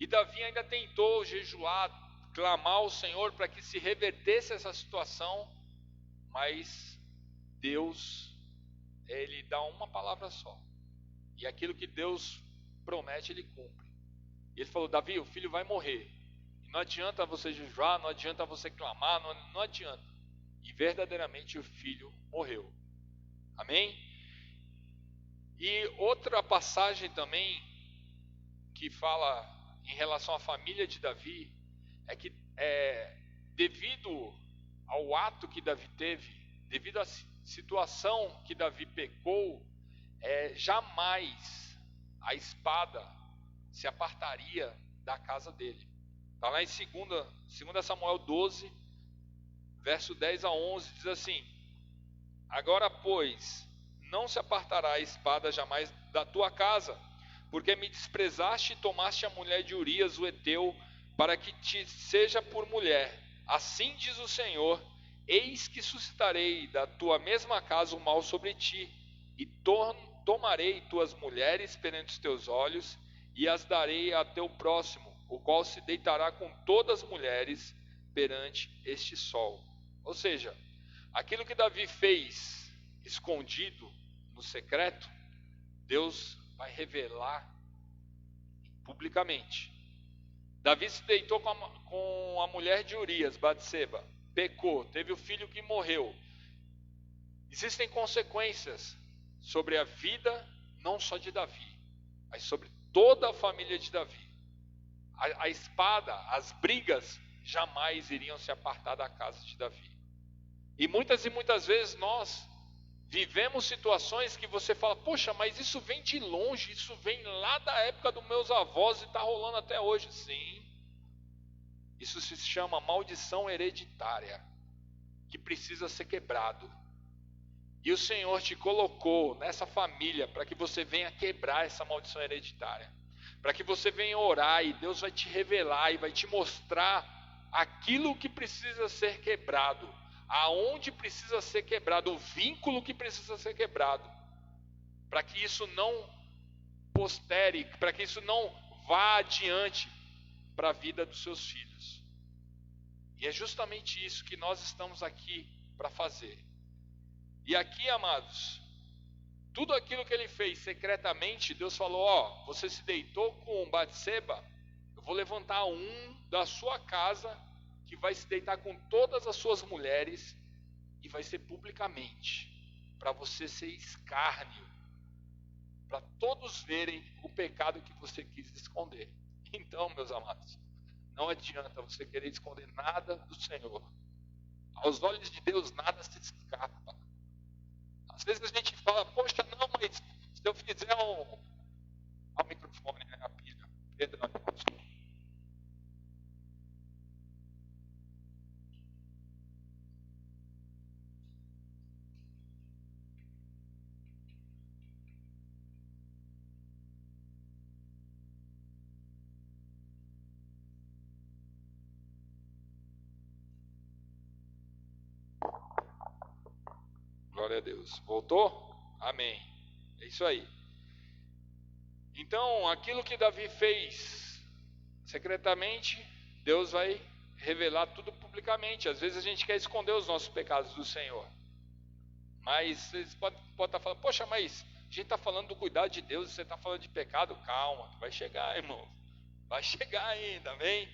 E Davi ainda tentou jejuar, clamar ao Senhor para que se revertesse essa situação, mas Deus, ele dá uma palavra só, e aquilo que Deus promete, ele cumpre. E ele falou: Davi, o filho vai morrer, e não adianta você jejuar, não adianta você clamar, não adianta. E verdadeiramente o filho morreu, amém? E outra passagem também que fala em relação à família de Davi é que devido ao ato que Davi teve, devido à situação que Davi pecou, jamais a espada se apartaria da casa dele. Está lá em 2 Samuel 12, verso 10 a 11, diz assim: agora, pois, não se apartará a espada jamais da tua casa, porque me desprezaste e tomaste a mulher de Urias, o Heteu, para que te seja por mulher. Assim diz o Senhor: eis que suscitarei da tua mesma casa o mal sobre ti, e tomarei tuas mulheres perante os teus olhos, e as darei a teu próximo, o qual se deitará com todas as mulheres perante este sol. Ou seja, aquilo que Davi fez escondido, no secreto, Deus vai revelar publicamente. Davi se deitou com a mulher de Urias, Batseba, pecou, teve o filho que morreu. Existem consequências sobre a vida, não só de Davi, mas sobre toda a família de Davi. A espada, as brigas jamais iriam se apartar da casa de Davi. E muitas vezes nós vivemos situações que você fala: poxa, mas isso vem de longe, isso vem lá da época dos meus avós e está rolando até hoje. Sim, isso se chama maldição hereditária, que precisa ser quebrado. E o Senhor te colocou nessa família para que você venha quebrar essa maldição hereditária, para que você venha orar, e Deus vai te revelar e vai te mostrar aquilo que precisa ser quebrado, aonde precisa ser quebrado, o vínculo que precisa ser quebrado, para que isso não postere, para que isso não vá adiante para a vida dos seus filhos. E é justamente isso que nós estamos aqui para fazer. E aqui, amados, tudo aquilo que ele fez secretamente, Deus falou: ó, você se deitou com Batseba, eu vou levantar um da sua casa que vai se deitar com todas as suas mulheres, e vai ser publicamente, para você ser escárnio, para todos verem o pecado que você quis esconder. Então, meus amados, não adianta você querer esconder nada do Senhor. Aos olhos de Deus nada se escapa. Às vezes a gente fala, poxa, não, mas se eu fizer ao microfone, né, a pilha, perdão, irmãos. Glória a Deus. Voltou? Amém. É isso aí. Então, aquilo que Davi fez secretamente, Deus vai revelar tudo publicamente. Às vezes a gente quer esconder os nossos pecados do Senhor. Mas vocês podem estar falando, poxa, mas a gente está falando do cuidado de Deus e você está falando de pecado? Calma, vai chegar, irmão. Vai chegar ainda, amém?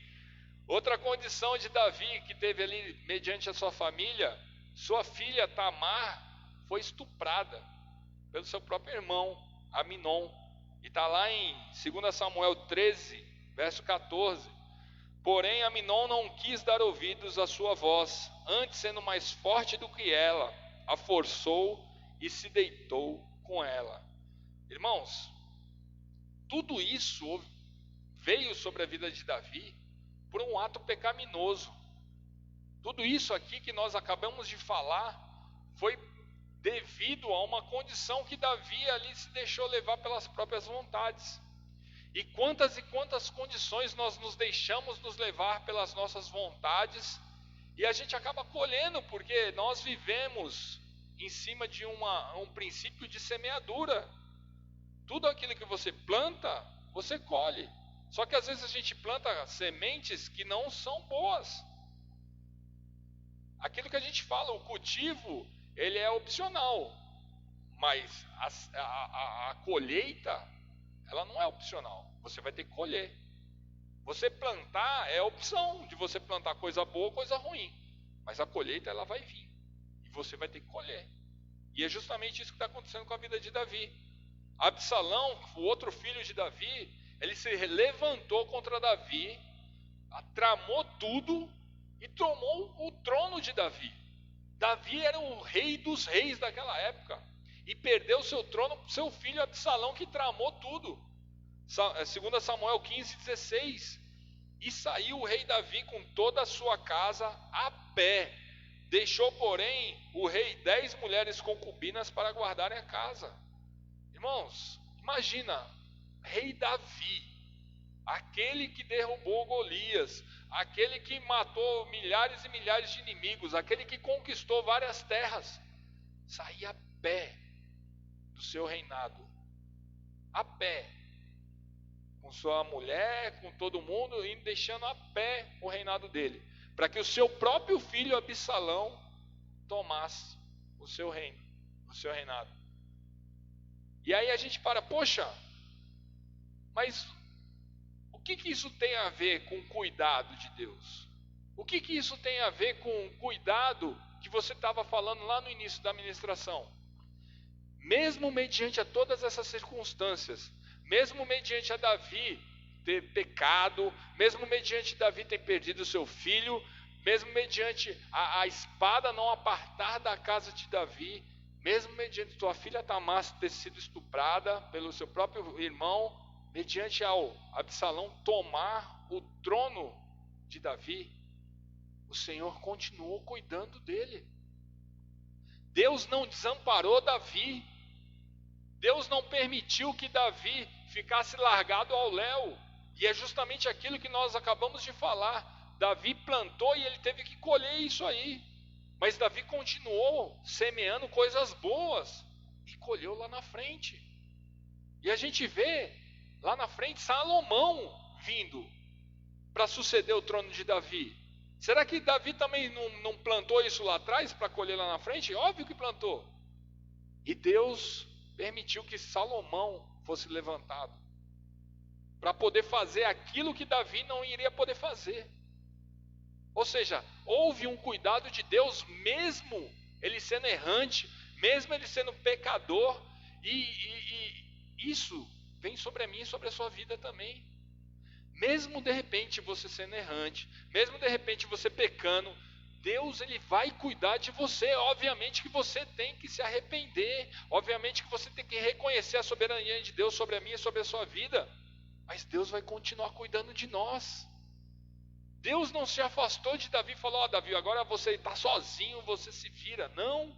Outra condição de Davi que teve ali mediante a sua família, sua filha Tamar foi estuprada pelo seu próprio irmão, Aminon. E está lá em 2 Samuel 13, verso 14. Porém, Aminon não quis dar ouvidos à sua voz, antes sendo mais forte do que ela, a forçou e se deitou com ela. Irmãos, tudo isso veio sobre a vida de Davi por um ato pecaminoso. Tudo isso aqui que nós acabamos de falar foi devido a uma condição que Davi ali se deixou levar pelas próprias vontades. E quantas condições nós nos deixamos nos levar pelas nossas vontades e a gente acaba colhendo, porque nós vivemos em cima de um princípio de semeadura. Tudo aquilo que você planta, você colhe. Só que às vezes a gente planta sementes que não são boas. Aquilo que a gente fala, o cultivo, ele é opcional, mas a colheita, ela não é opcional, você vai ter que colher. Você plantar é opção de você plantar coisa boa ou coisa ruim, mas a colheita ela vai vir, e você vai ter que colher. E é justamente isso que está acontecendo com a vida de Davi. Absalão, o outro filho de Davi, ele se levantou contra Davi, tramou tudo e tomou o trono de Davi. Davi era o rei dos reis daquela época e perdeu seu trono para seu filho Absalão, que tramou tudo. 2 Samuel 15, 16. E saiu o rei Davi com toda a sua casa a pé. Deixou, porém, o rei 10 mulheres concubinas para guardarem a casa. Irmãos, imagina, rei Davi, aquele que derrubou Golias, aquele que matou milhares e milhares de inimigos, aquele que conquistou várias terras, saía a pé do seu reinado, a pé, com sua mulher, com todo mundo, e deixando a pé o reinado dele, para que o seu próprio filho Absalão tomasse o seu reino, o seu reinado. E aí a gente poxa, mas o que isso tem a ver com o cuidado de Deus? O que isso tem a ver com o cuidado que você estava falando lá no início da ministração? Mesmo mediante a todas essas circunstâncias, mesmo mediante a Davi ter pecado, mesmo mediante Davi ter perdido seu filho, mesmo mediante a espada não apartar da casa de Davi, mesmo mediante sua filha Tamar ter sido estuprada pelo seu próprio irmão, mediante ao Absalão tomar o trono de Davi, o Senhor continuou cuidando dele. Deus não desamparou Davi. Deus não permitiu que Davi ficasse largado ao léu. E é justamente aquilo que nós acabamos de falar. Davi plantou e ele teve que colher isso aí. Mas Davi continuou semeando coisas boas e colheu lá na frente. E a gente vê lá na frente Salomão vindo para suceder o trono de Davi. Será que Davi também não plantou isso lá atrás para colher lá na frente? Óbvio que plantou. E Deus permitiu que Salomão fosse levantado para poder fazer aquilo que Davi não iria poder fazer. Ou seja, houve um cuidado de Deus, mesmo ele sendo errante, mesmo ele sendo pecador, e isso vem sobre a minha e sobre a sua vida também. Mesmo de repente você sendo errante, mesmo de repente você pecando, Deus ele vai cuidar de você. Obviamente que você tem que se arrepender, obviamente que você tem que reconhecer a soberania de Deus sobre a minha e sobre a sua vida, mas Deus vai continuar cuidando de nós. Deus não se afastou de Davi e falou: Davi, agora você está sozinho, você se vira. Não.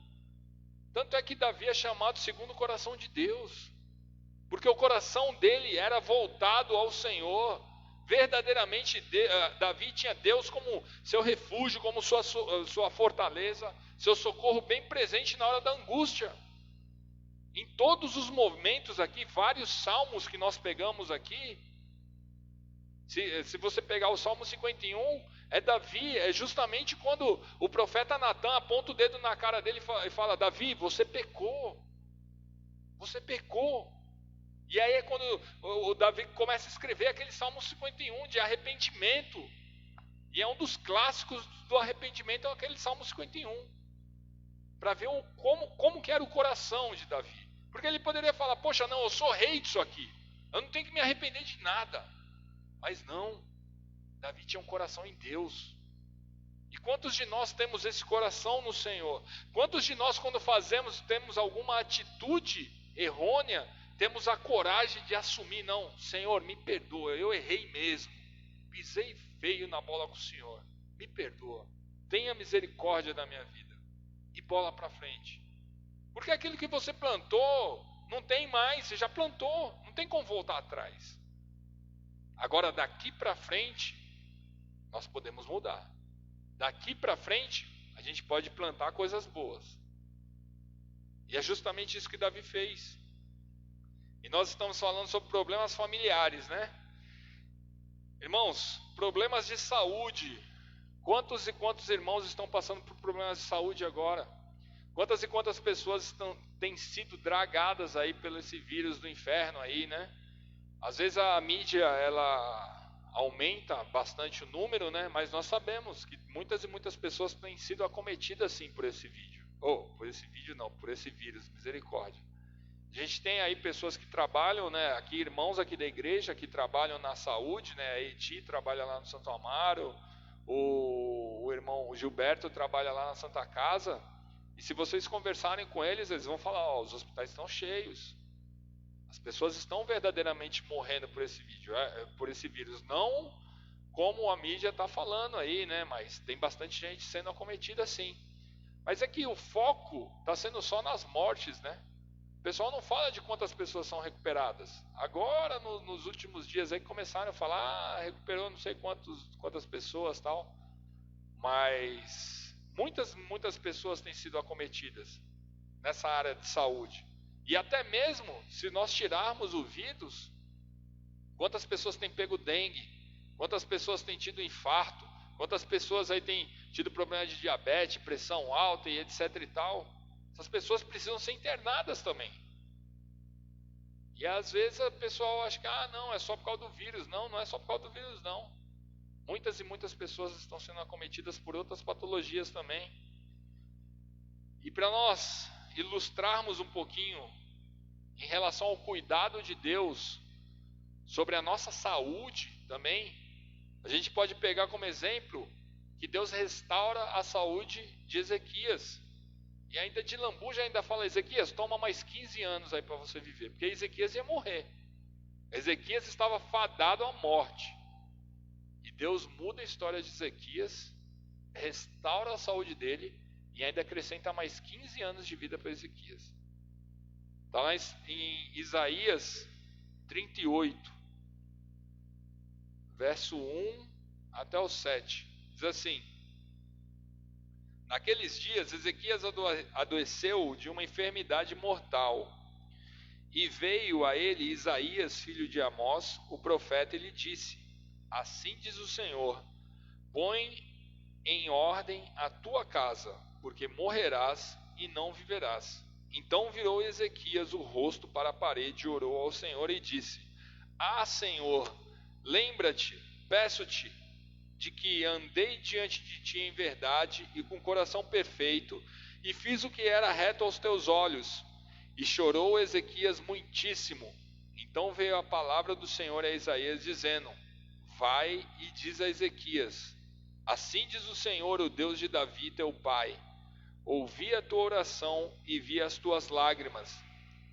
Tanto é que Davi é chamado segundo o coração de Deus, porque o coração dele era voltado ao Senhor. Verdadeiramente Davi tinha Deus como seu refúgio, como sua fortaleza, seu socorro bem presente na hora da angústia. Em todos os momentos aqui, vários salmos que nós pegamos aqui, se você pegar o Salmo 51, é Davi, é justamente quando o profeta Natan aponta o dedo na cara dele e fala: Davi, você pecou, você pecou. E aí é quando o Davi começa a escrever aquele Salmo 51 de arrependimento. E é um dos clássicos do arrependimento, é aquele Salmo 51. Para ver como que era o coração de Davi. Porque ele poderia falar: poxa, não, eu sou rei disso aqui, eu não tenho que me arrepender de nada. Mas não, Davi tinha um coração em Deus. E quantos de nós temos esse coração no Senhor? Quantos de nós, quando temos alguma atitude errônea, temos a coragem de assumir: não, Senhor, me perdoa, eu errei mesmo, pisei feio na bola com o Senhor, me perdoa, tenha misericórdia da minha vida, e bola para frente. Porque aquilo que você plantou, não tem mais, você já plantou, não tem como voltar atrás. Agora daqui para frente, nós podemos mudar. Daqui para frente, a gente pode plantar coisas boas. E é justamente isso que Davi fez. E nós estamos falando sobre problemas familiares, né? Irmãos, problemas de saúde. Quantos e quantos irmãos estão passando por problemas de saúde agora? Quantas e quantas pessoas têm sido dragadas aí pelo esse vírus do inferno aí, né? Às vezes a mídia, ela aumenta bastante o número, né? Mas nós sabemos que muitas e muitas pessoas têm sido acometidas sim por esse vídeo. Por esse vírus, misericórdia. A gente tem aí pessoas que trabalham, né, aqui, irmãos aqui da igreja que trabalham na saúde, né, a Eti trabalha lá no Santo Amaro, o irmão Gilberto trabalha lá na Santa Casa, e se vocês conversarem com eles, eles vão falar: os hospitais estão cheios, as pessoas estão verdadeiramente morrendo por esse vírus, não como a mídia está falando aí, né, mas tem bastante gente sendo acometida sim. Mas é que o foco está sendo só nas mortes, né? O pessoal não fala de quantas pessoas são recuperadas. Agora, nos últimos dias aí começaram a falar: recuperou não sei quantas pessoas tal. Mas muitas pessoas têm sido acometidas nessa área de saúde. E até mesmo, se nós tirarmos o vírus, quantas pessoas têm pego dengue? Quantas pessoas têm tido infarto? Quantas pessoas aí têm tido problema de diabetes, pressão alta e etc e tal? Essas pessoas precisam ser internadas também. E às vezes o pessoal acha que não, é só por causa do vírus. Não, não é só por causa do vírus não. Muitas e muitas pessoas estão sendo acometidas por outras patologias também. E para nós ilustrarmos um pouquinho em relação ao cuidado de Deus sobre a nossa saúde também, a gente pode pegar como exemplo que Deus restaura a saúde de Ezequias. E ainda de lambuja ainda fala: Ezequias, toma mais 15 anos aí para você viver, porque Ezequias ia morrer. Ezequias estava fadado à morte. E Deus muda a história de Ezequias, restaura a saúde dele e ainda acrescenta mais 15 anos de vida para Ezequias. Está lá em Isaías 38, verso 1 até o 7. Diz assim: naqueles dias Ezequias adoeceu de uma enfermidade mortal, e veio a ele Isaías, filho de Amós, o profeta, e lhe disse: assim diz o Senhor, põe em ordem a tua casa, porque morrerás e não viverás. Então virou Ezequias o rosto para a parede e orou ao Senhor e disse: Senhor, lembra-te, peço-te, de que andei diante de ti em verdade e com coração perfeito, e fiz o que era reto aos teus olhos. E chorou Ezequias muitíssimo, Então veio a palavra do Senhor a Isaías dizendo: vai e diz a Ezequias: assim diz o Senhor, o Deus de Davi teu pai, ouvi a tua oração e vi as tuas lágrimas.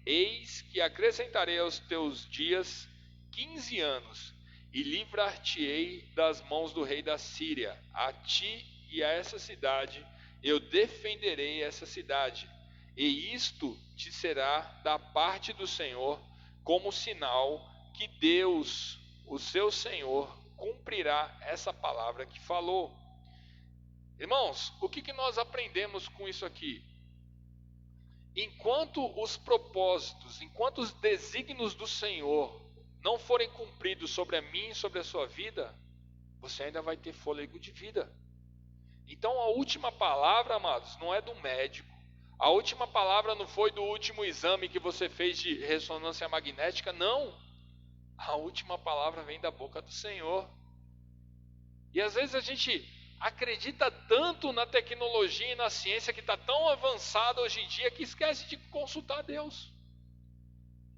Eis que acrescentarei aos teus dias 15 anos, e livrar-te-ei das mãos do rei da Síria. A ti e a essa cidade eu defenderei essa cidade, e isto te será da parte do Senhor como sinal que Deus, o seu Senhor, cumprirá essa palavra que falou. Irmãos, o que nós aprendemos com isso aqui? Enquanto os propósitos, enquanto os desígnios do Senhor não forem cumpridos sobre a mim e sobre a sua vida, você ainda vai ter fôlego de vida. Então a última palavra, amados, não é do médico. A última palavra não foi do último exame que você fez de ressonância magnética, não. A última palavra vem da boca do Senhor. E às vezes a gente acredita tanto na tecnologia e na ciência que está tão avançada hoje em dia que esquece de consultar Deus.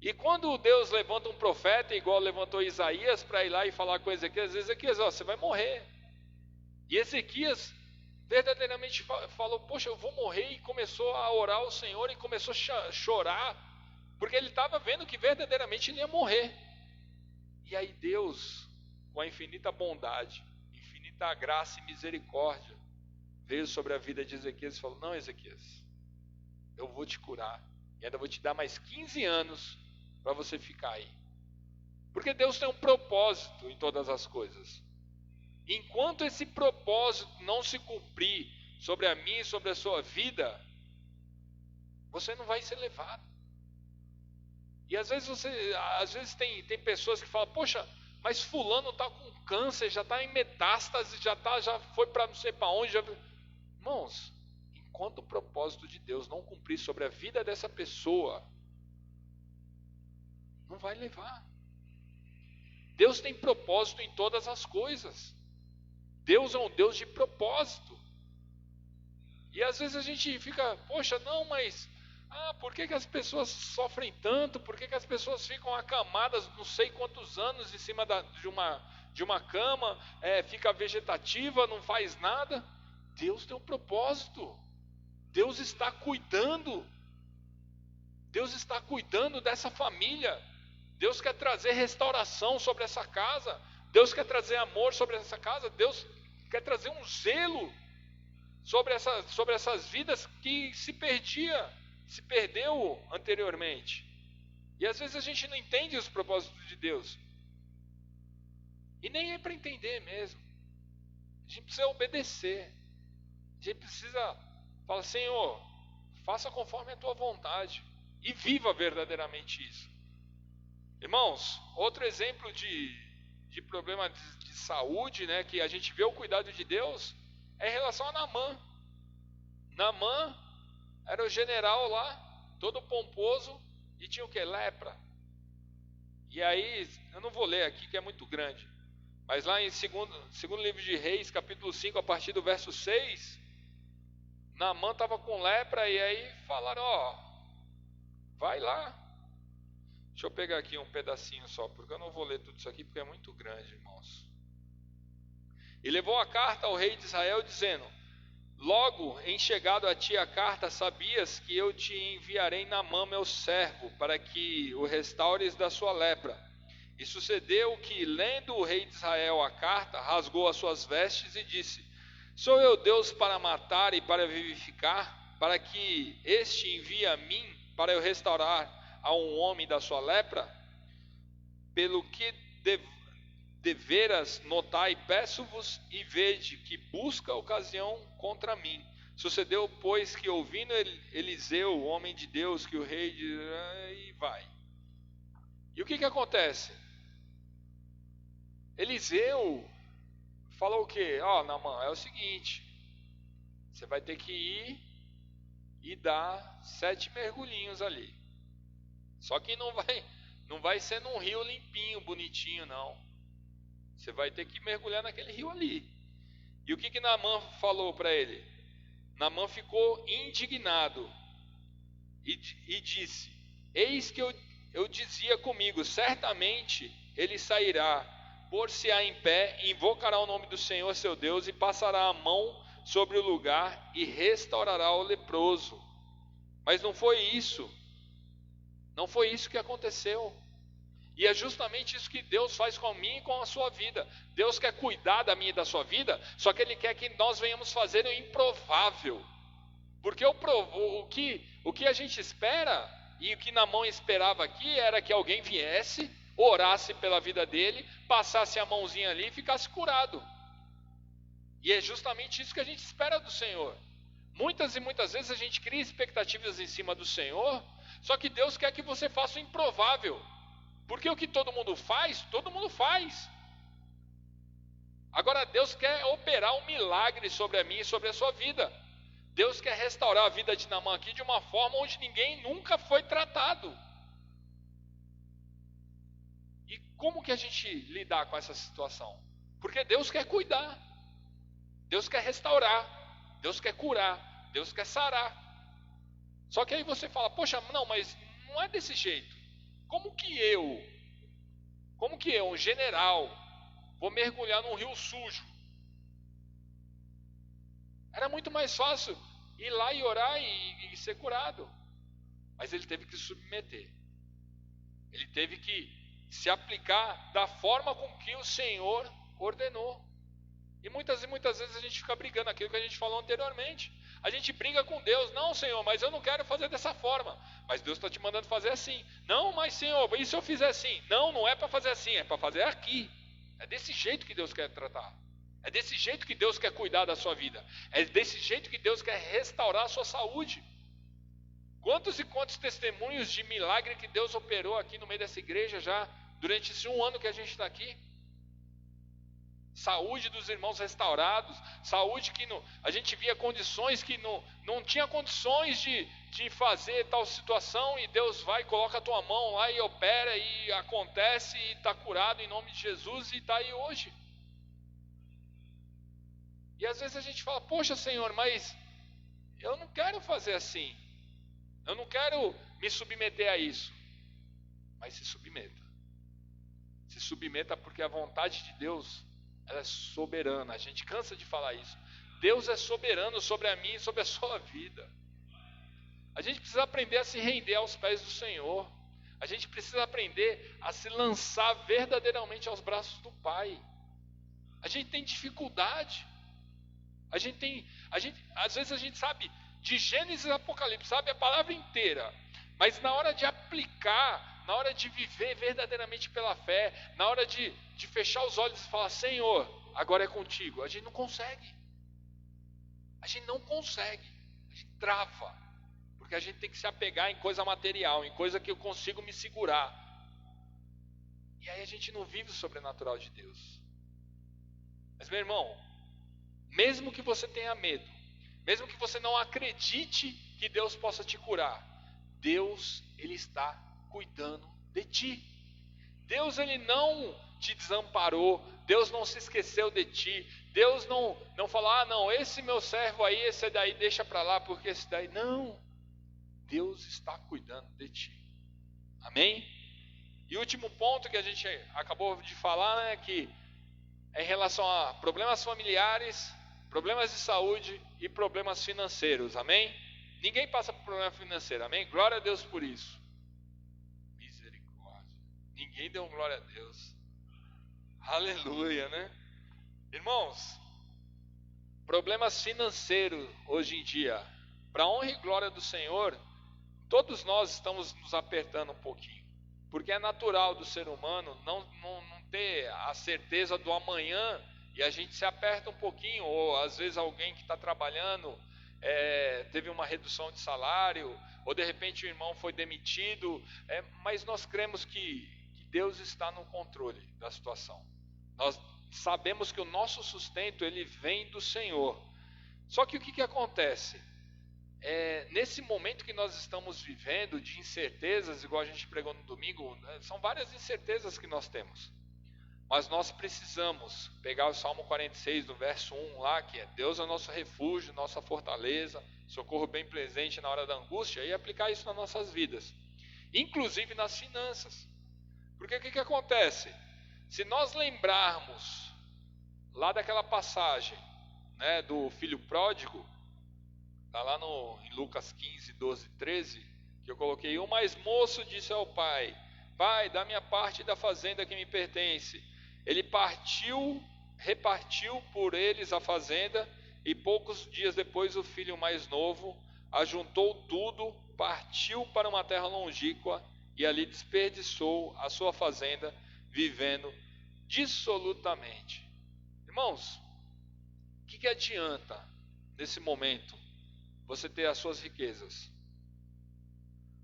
E quando Deus levanta um profeta, igual levantou Isaías para ir lá e falar com Ezequias: Ezequias, ó, você vai morrer. E Ezequias verdadeiramente falou: poxa, eu vou morrer. E começou a orar ao Senhor e começou a chorar, porque ele estava vendo que verdadeiramente ele ia morrer. E aí Deus, com a infinita bondade, infinita graça e misericórdia, veio sobre a vida de Ezequias e falou: não, Ezequias, eu vou te curar, e ainda vou te dar mais 15 anos para você ficar aí. Porque Deus tem um propósito em todas as coisas. Enquanto esse propósito não se cumprir sobre a minha e sobre a sua vida, você não vai ser levado. E às vezes tem pessoas que falam: poxa, mas fulano está com câncer, já está em metástase, já foi para não sei para onde. Irmãos, enquanto o propósito de Deus não cumprir sobre a vida dessa pessoa, não vai levar. Deus tem propósito em todas as coisas. Deus é um Deus de propósito. E às vezes a gente fica: poxa, não, mas por que as pessoas sofrem tanto? Por que as pessoas ficam acamadas não sei quantos anos em cima de uma cama, fica vegetativa, não faz nada? Deus tem um propósito. Deus está cuidando. Deus está cuidando dessa família. Deus quer trazer restauração sobre essa casa. Deus quer trazer amor sobre essa casa. Deus quer trazer um zelo sobre essas vidas que se perdeu anteriormente. E às vezes a gente não entende os propósitos de Deus. E nem é para entender mesmo. A gente precisa obedecer. A gente precisa falar: Senhor, faça conforme a tua vontade. E viva verdadeiramente isso. Irmãos, outro exemplo de problema de saúde, né, que a gente vê o cuidado de Deus, é em relação a Naamã. Naamã era o general lá, todo pomposo, e tinha o que? Lepra. E aí, eu não vou ler aqui que é muito grande, mas lá em segundo livro de Reis, capítulo 5, a partir do verso 6, Naamã estava com lepra, e aí falaram: vai lá. Deixa eu pegar aqui um pedacinho só, porque eu não vou ler tudo isso aqui, porque é muito grande, irmãos. E levou a carta ao rei de Israel, dizendo: logo em chegado a ti a carta, sabias que eu te enviarei Naamã, meu servo, para que o restaures da sua lepra. E sucedeu que, lendo o rei de Israel a carta, rasgou as suas vestes e disse: sou eu Deus para matar e para vivificar, para que este envie a mim, para eu restaurar a um homem da sua lepra? Pelo que deveras notai, peço-vos, e vede que busca ocasião contra mim. Sucedeu, pois, que ouvindo Eliseu, o homem de Deus, que o rei e vai. E o que acontece? Eliseu falou o quê? Naamã, é o seguinte: você vai ter que ir e dar 7 mergulhinhos ali. Só que não vai ser num rio limpinho, bonitinho, não. Você vai ter que mergulhar naquele rio ali. E o que Naamã falou para ele? Naamã ficou indignado e disse: eis que eu eu dizia comigo: certamente ele sairá, pôr-se-á em pé, invocará o nome do Senhor seu Deus e passará a mão sobre o lugar e restaurará o leproso. Mas não foi isso que aconteceu. E é justamente isso que Deus faz com a minha e com a sua vida. Deus quer cuidar da minha e da sua vida, só que Ele quer que nós venhamos fazer o improvável. Porque o que a gente espera, e o que Naamã esperava aqui, era que alguém viesse, orasse pela vida dele, passasse a mãozinha ali e ficasse curado. E é justamente isso que a gente espera do Senhor. Muitas e muitas vezes a gente cria expectativas em cima do Senhor, só que Deus quer que você faça o improvável. Porque o que todo mundo faz. Agora Deus quer operar um milagre sobre a minha e sobre a sua vida. Deus quer restaurar a vida de Naamã aqui de uma forma onde ninguém nunca foi tratado. E como que a gente lidar com essa situação? Porque Deus quer cuidar, Deus quer restaurar, Deus quer curar, Deus quer sarar. Só que aí você fala: poxa, não, mas não é desse jeito. Como que eu, um general, vou mergulhar num rio sujo? Era muito mais fácil ir lá e orar e ser curado. Mas ele teve que se submeter. Ele teve que se aplicar da forma com que o Senhor ordenou. E muitas vezes a gente fica brigando, aquilo que a gente falou anteriormente. A gente briga com Deus: não, Senhor, mas eu não quero fazer dessa forma. Mas Deus está te mandando fazer assim. Não, mas Senhor, e se eu fizer assim? Não, não é para fazer assim, é para fazer aqui. É desse jeito que Deus quer tratar. É desse jeito que Deus quer cuidar da sua vida. É desse jeito que Deus quer restaurar a sua saúde. Quantos e quantos testemunhos de milagre que Deus operou aqui no meio dessa igreja já durante esse 1 ano que a gente está aqui? Saúde dos irmãos restaurados, saúde que a gente via condições que não tinha condições de fazer tal situação, e Deus vai e coloca a tua mão lá e opera e acontece e está curado em nome de Jesus e está aí hoje. E às vezes a gente fala: poxa, Senhor, mas eu não quero fazer assim, eu não quero me submeter a isso. Mas se submeta, porque a vontade de Deus, ela é soberana. A gente cansa de falar isso. Deus é soberano sobre a minha e sobre a sua vida. A gente precisa aprender a se render aos pés do Senhor. A gente precisa aprender a se lançar verdadeiramente aos braços do Pai. A gente tem dificuldade. Às vezes a gente sabe de Gênesis a Apocalipse, sabe a palavra inteira. Mas na hora de aplicar, na hora de viver verdadeiramente pela fé, na hora de fechar os olhos e falar: Senhor, agora é contigo, a gente não consegue. A gente trava, porque a gente tem que se apegar em coisa material, em coisa que eu consigo me segurar. E aí a gente não vive o sobrenatural de Deus. Mas, meu irmão, mesmo que você tenha medo, mesmo que você não acredite que Deus possa te curar, Deus, Ele está cuidando de ti. Deus, Ele não te desamparou. Deus não se esqueceu de ti. Deus não falou: ah, não, esse meu servo aí, esse daí deixa para lá, porque esse daí... Não, Deus está cuidando de ti. Amém? E o último ponto que a gente acabou de falar, né, que é em relação a problemas familiares, problemas de saúde e problemas financeiros. Amém? Ninguém passa por problema financeiro. Amém? Glória a Deus por isso. Misericórdia. Ninguém deu glória a Deus. Aleluia, né? Irmãos, problemas financeiros hoje em dia, para a honra e glória do Senhor, todos nós estamos nos apertando um pouquinho, porque é natural do ser humano não ter a certeza do amanhã, e a gente se aperta um pouquinho. Ou às vezes alguém que está trabalhando teve uma redução de salário, ou de repente o irmão foi demitido, mas nós cremos que Deus está no controle da situação. Nós sabemos que o nosso sustento, ele vem do Senhor. Só que o que acontece? Nesse momento que nós estamos vivendo de incertezas, igual a gente pregou no domingo, são várias incertezas que nós temos. Mas nós precisamos pegar o Salmo 46, do verso 1 lá, que é: Deus é o nosso refúgio, nossa fortaleza, socorro bem presente na hora da angústia, e aplicar isso nas nossas vidas. inclusive nas finanças. Porque o que acontece? Se nós lembrarmos lá daquela passagem, né, do filho pródigo, está lá em Lucas 15, 12, 13, que eu coloquei: o mais moço disse ao pai: Pai, dá minha parte da fazenda que me pertence. Ele repartiu por eles a fazenda, e poucos dias depois o filho mais novo ajuntou tudo, partiu para uma terra longínqua e ali desperdiçou a sua fazenda, vivendo dissolutamente. Irmãos, o que adianta nesse momento você ter as suas riquezas?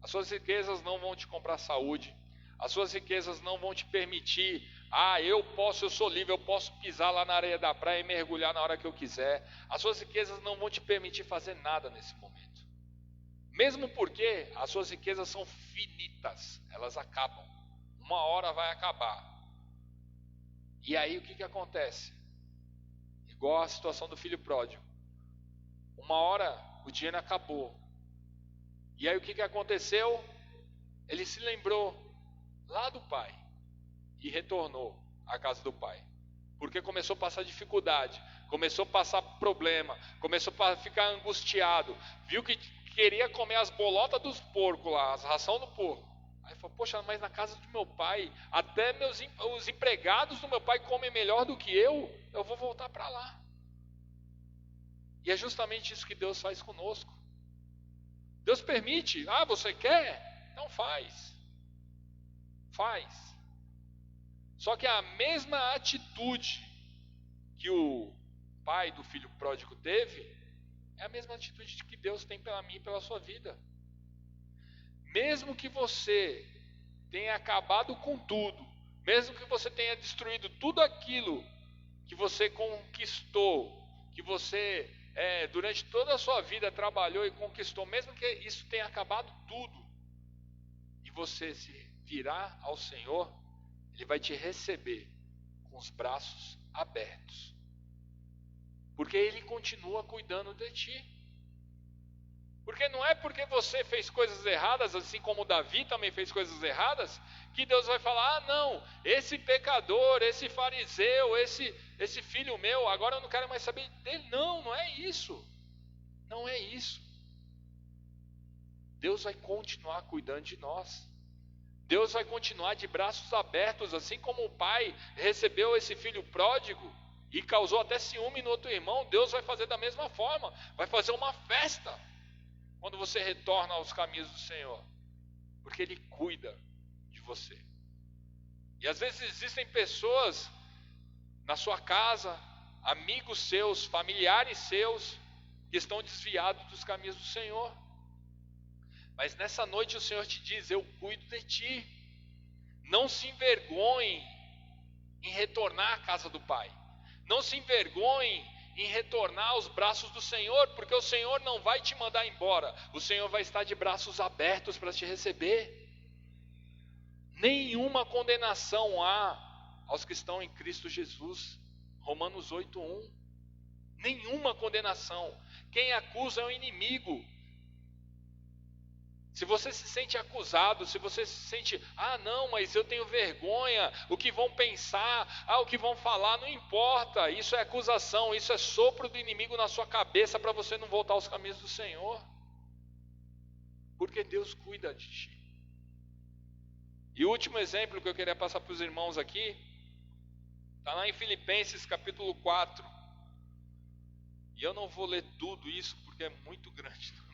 As suas riquezas não vão te comprar saúde. As suas riquezas não vão te permitir: eu sou livre, eu posso pisar lá na areia da praia e mergulhar na hora que eu quiser. As suas riquezas não vão te permitir fazer nada nesse momento. Mesmo porque as suas riquezas são finitas, elas acabam. Uma hora vai acabar. E aí o que acontece? Igual a situação do filho pródigo. Uma hora o dinheiro acabou. E aí o que aconteceu? Ele se lembrou lá do pai e retornou à casa do pai. Porque começou a passar dificuldade, começou a passar problema, começou a ficar angustiado. Viu que queria comer as bolotas dos porcos lá, as ração do porco. Aí falou: poxa, mas na casa do meu pai, até os empregados do meu pai comem melhor do que eu vou voltar para lá. E é justamente isso que Deus faz conosco. Deus permite: você quer? Então faz. Faz. Só que a mesma atitude que o pai do filho pródigo teve é a mesma atitude que Deus tem pela mim e pela sua vida. Mesmo que você tenha acabado com tudo, mesmo que você tenha destruído tudo aquilo que você conquistou, que você durante toda a sua vida trabalhou e conquistou, mesmo que isso tenha acabado tudo, e você se virar ao Senhor, Ele vai te receber com os braços abertos, porque Ele continua cuidando de ti. Porque não é porque você fez coisas erradas, assim como Davi também fez coisas erradas, que Deus vai falar: não, esse pecador, esse fariseu, esse filho meu, agora eu não quero mais saber dele. Não é isso. Não é isso. Deus vai continuar cuidando de nós. Deus vai continuar de braços abertos, assim como o pai recebeu esse filho pródigo e causou até ciúme no outro irmão. Deus vai fazer da mesma forma, vai fazer uma festa quando você retorna aos caminhos do Senhor, porque Ele cuida de você. E às vezes existem pessoas na sua casa, amigos seus, familiares seus, que estão desviados dos caminhos do Senhor. Mas nessa noite o Senhor te diz: eu cuido de ti. Não se envergonhe em retornar à casa do Pai. Não se envergonhe em retornar aos braços do Senhor, porque o Senhor não vai te mandar embora. O Senhor vai estar de braços abertos para te receber. Nenhuma condenação há aos que estão em Cristo Jesus. Romanos 8:1. Nenhuma condenação. Quem acusa é o inimigo. Se você se sente acusado, se você se sente: não, mas eu tenho vergonha, o que vão pensar, o que vão falar, não importa. Isso é acusação, isso é sopro do inimigo na sua cabeça para você não voltar aos caminhos do Senhor. Porque Deus cuida de ti. E o último exemplo que eu queria passar para os irmãos aqui, está lá em Filipenses capítulo 4. E eu não vou ler tudo isso porque é muito grande também.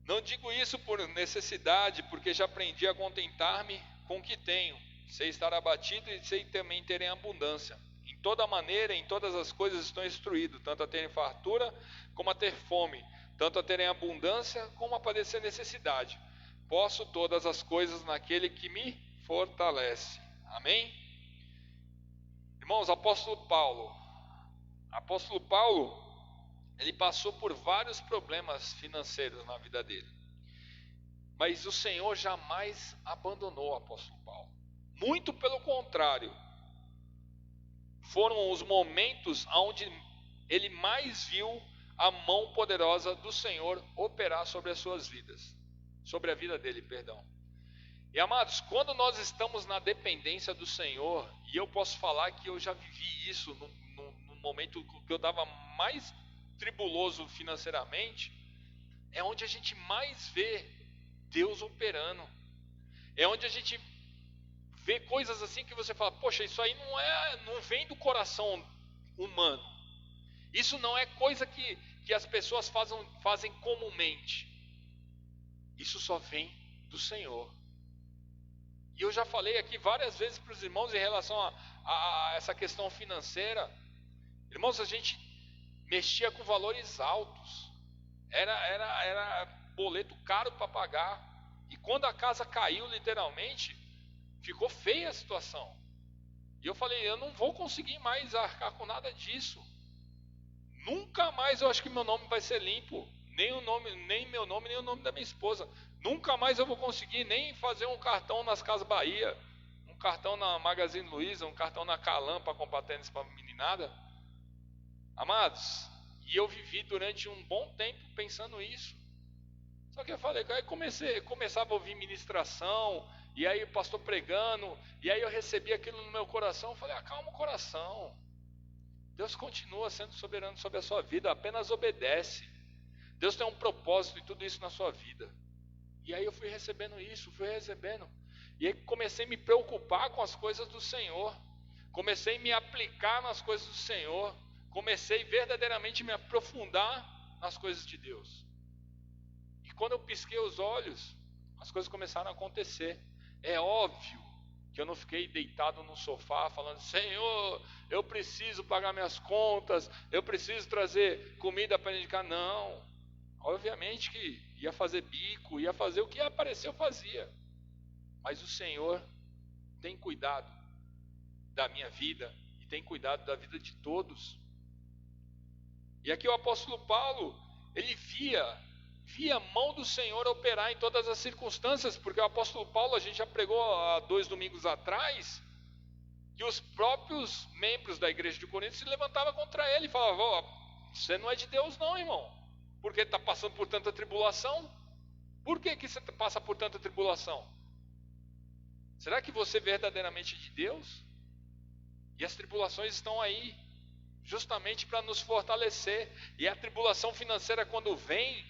Não digo isso por necessidade, porque já aprendi a contentar-me com o que tenho. Sei estar abatido e sei também ter em abundância. Em toda maneira, em todas as coisas estou instruído, tanto a ter fartura como a ter fome, tanto a ter em abundância como a padecer necessidade. Posso todas as coisas naquele que me fortalece. Amém? Irmãos, apóstolo Paulo, ele passou por vários problemas financeiros na vida dele. Mas o Senhor jamais abandonou o apóstolo Paulo. Muito pelo contrário. Foram os momentos onde ele mais viu a mão poderosa do Senhor operar sobre as suas vidas. sobre a vida dele, perdão. E amados, quando nós estamos na dependência do Senhor, e eu posso falar que eu já vivi isso no momento que eu estava mais tribuloso financeiramente, é onde a gente mais vê Deus operando. É onde a gente vê coisas assim que você fala, poxa, isso aí não vem do coração humano. Isso não é coisa que as pessoas fazem comumente. Isso só vem do Senhor. E eu já falei aqui várias vezes para os irmãos em relação a essa questão financeira. Irmãos, a gente mexia com valores altos. Era boleto caro para pagar. E quando a casa caiu, literalmente, ficou feia a situação. E eu falei, eu não vou conseguir mais arcar com nada disso. Nunca mais eu acho que meu nome vai ser limpo. Nem meu nome, nem o nome da minha esposa. Nunca mais eu vou conseguir nem fazer um cartão nas Casas Bahia, um cartão na Magazine Luiza, um cartão na Calam para comprar tênis para meninada. Amados, e eu vivi durante um bom tempo pensando isso. Só que eu falei, aí começava a ouvir ministração, e aí o pastor pregando, e aí eu recebi aquilo no meu coração. Eu falei, acalma o coração. Deus continua sendo soberano sobre a sua vida, apenas obedece. Deus tem um propósito em tudo isso na sua vida. E aí eu fui recebendo isso, e aí comecei a me preocupar com as coisas do Senhor, comecei a me aplicar nas coisas do Senhor, comecei verdadeiramente a me aprofundar nas coisas de Deus. E quando eu pisquei os olhos, as coisas começaram a acontecer. É óbvio que eu não fiquei deitado no sofá falando, Senhor, eu preciso pagar minhas contas, eu preciso trazer comida para indicar. Não, obviamente que ia fazer bico, ia fazer o que apareceu, fazia. Mas o Senhor tem cuidado da minha vida e tem cuidado da vida de todos. E aqui o apóstolo Paulo, ele via a mão do Senhor operar em todas as circunstâncias, porque o apóstolo Paulo, a gente já pregou há 2 domingos atrás, que os próprios membros da igreja de Corinto se levantavam contra ele e falavam, você não é de Deus não, irmão, porque está passando por tanta tribulação. Por que você passa por tanta tribulação? Será que você é verdadeiramente de Deus? E as tribulações estão aí justamente para nos fortalecer. E a tribulação financeira, quando vem,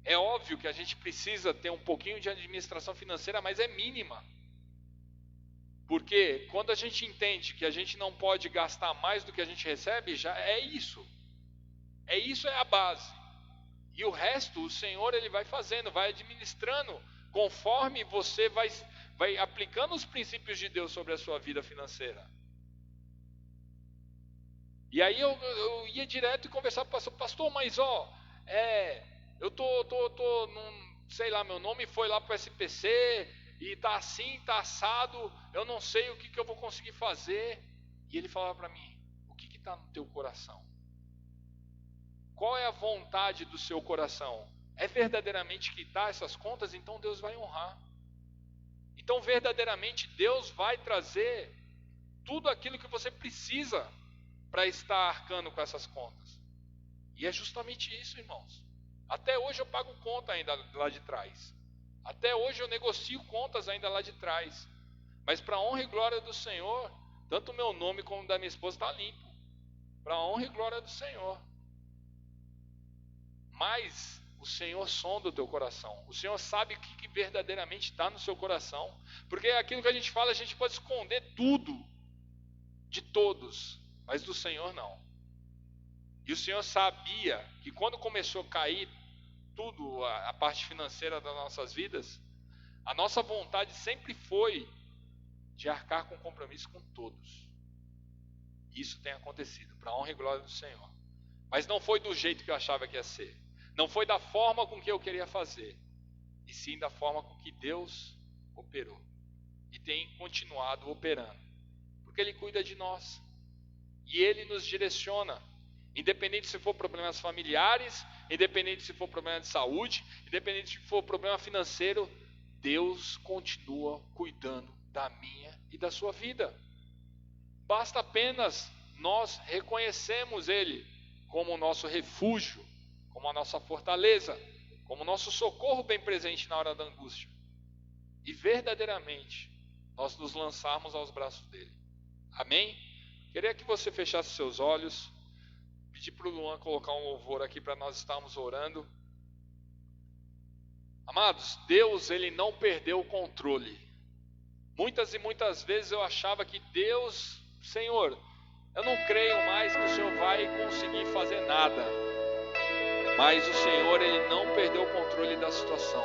é óbvio que a gente precisa ter um pouquinho de administração financeira, mas é mínima. Porque quando a gente entende que a gente não pode gastar mais do que a gente recebe, já é isso. Isso é a base. E o resto, o Senhor, ele vai fazendo, vai administrando, conforme você vai aplicando os princípios de Deus sobre a sua vida financeira. E aí eu ia direto e conversar com o pastor, mas eu tô sei lá, meu nome foi lá para o SPC, e tá assim, tá assado, eu não sei o que eu vou conseguir fazer. E ele falava para mim, o que está no teu coração? Qual é a vontade do seu coração? É verdadeiramente quitar essas contas? Então Deus vai honrar. Então verdadeiramente Deus vai trazer tudo aquilo que você precisa para estar arcando com essas contas. E é justamente isso, irmãos. Até hoje eu pago conta ainda lá de trás. Até hoje eu negocio contas ainda lá de trás. Mas para a honra e glória do Senhor, tanto o meu nome como o da minha esposa está limpo. Para a honra e glória do Senhor. Mas o Senhor sonda o teu coração. O Senhor sabe o que verdadeiramente está no seu coração. Porque aquilo que a gente fala, a gente pode esconder tudo de todos, mas do Senhor não. E o Senhor sabia que quando começou a cair tudo, a parte financeira das nossas vidas, a nossa vontade sempre foi de arcar com compromisso com todos. Isso tem acontecido, para a honra e glória do Senhor. Mas não foi do jeito que eu achava que ia ser. Não foi da forma com que eu queria fazer. E sim da forma com que Deus operou. E tem continuado operando. Porque Ele cuida de nós. E Ele nos direciona. Independente se for problemas familiares, independente se for problema de saúde, independente se for problema financeiro, Deus continua cuidando da minha e da sua vida. Basta apenas nós reconhecermos Ele como o nosso refúgio, como a nossa fortaleza, como nosso socorro bem presente na hora da angústia, e verdadeiramente nós nos lançarmos aos braços dele. Amém? Queria que você fechasse seus olhos, pedir para o Luan colocar um louvor aqui para nós estarmos orando. Amados, Deus, ele não perdeu o controle. Muitas e muitas vezes eu achava que Deus, Senhor, eu não creio mais que o Senhor vai conseguir fazer nada. Mas o Senhor, ele não perdeu o controle da situação.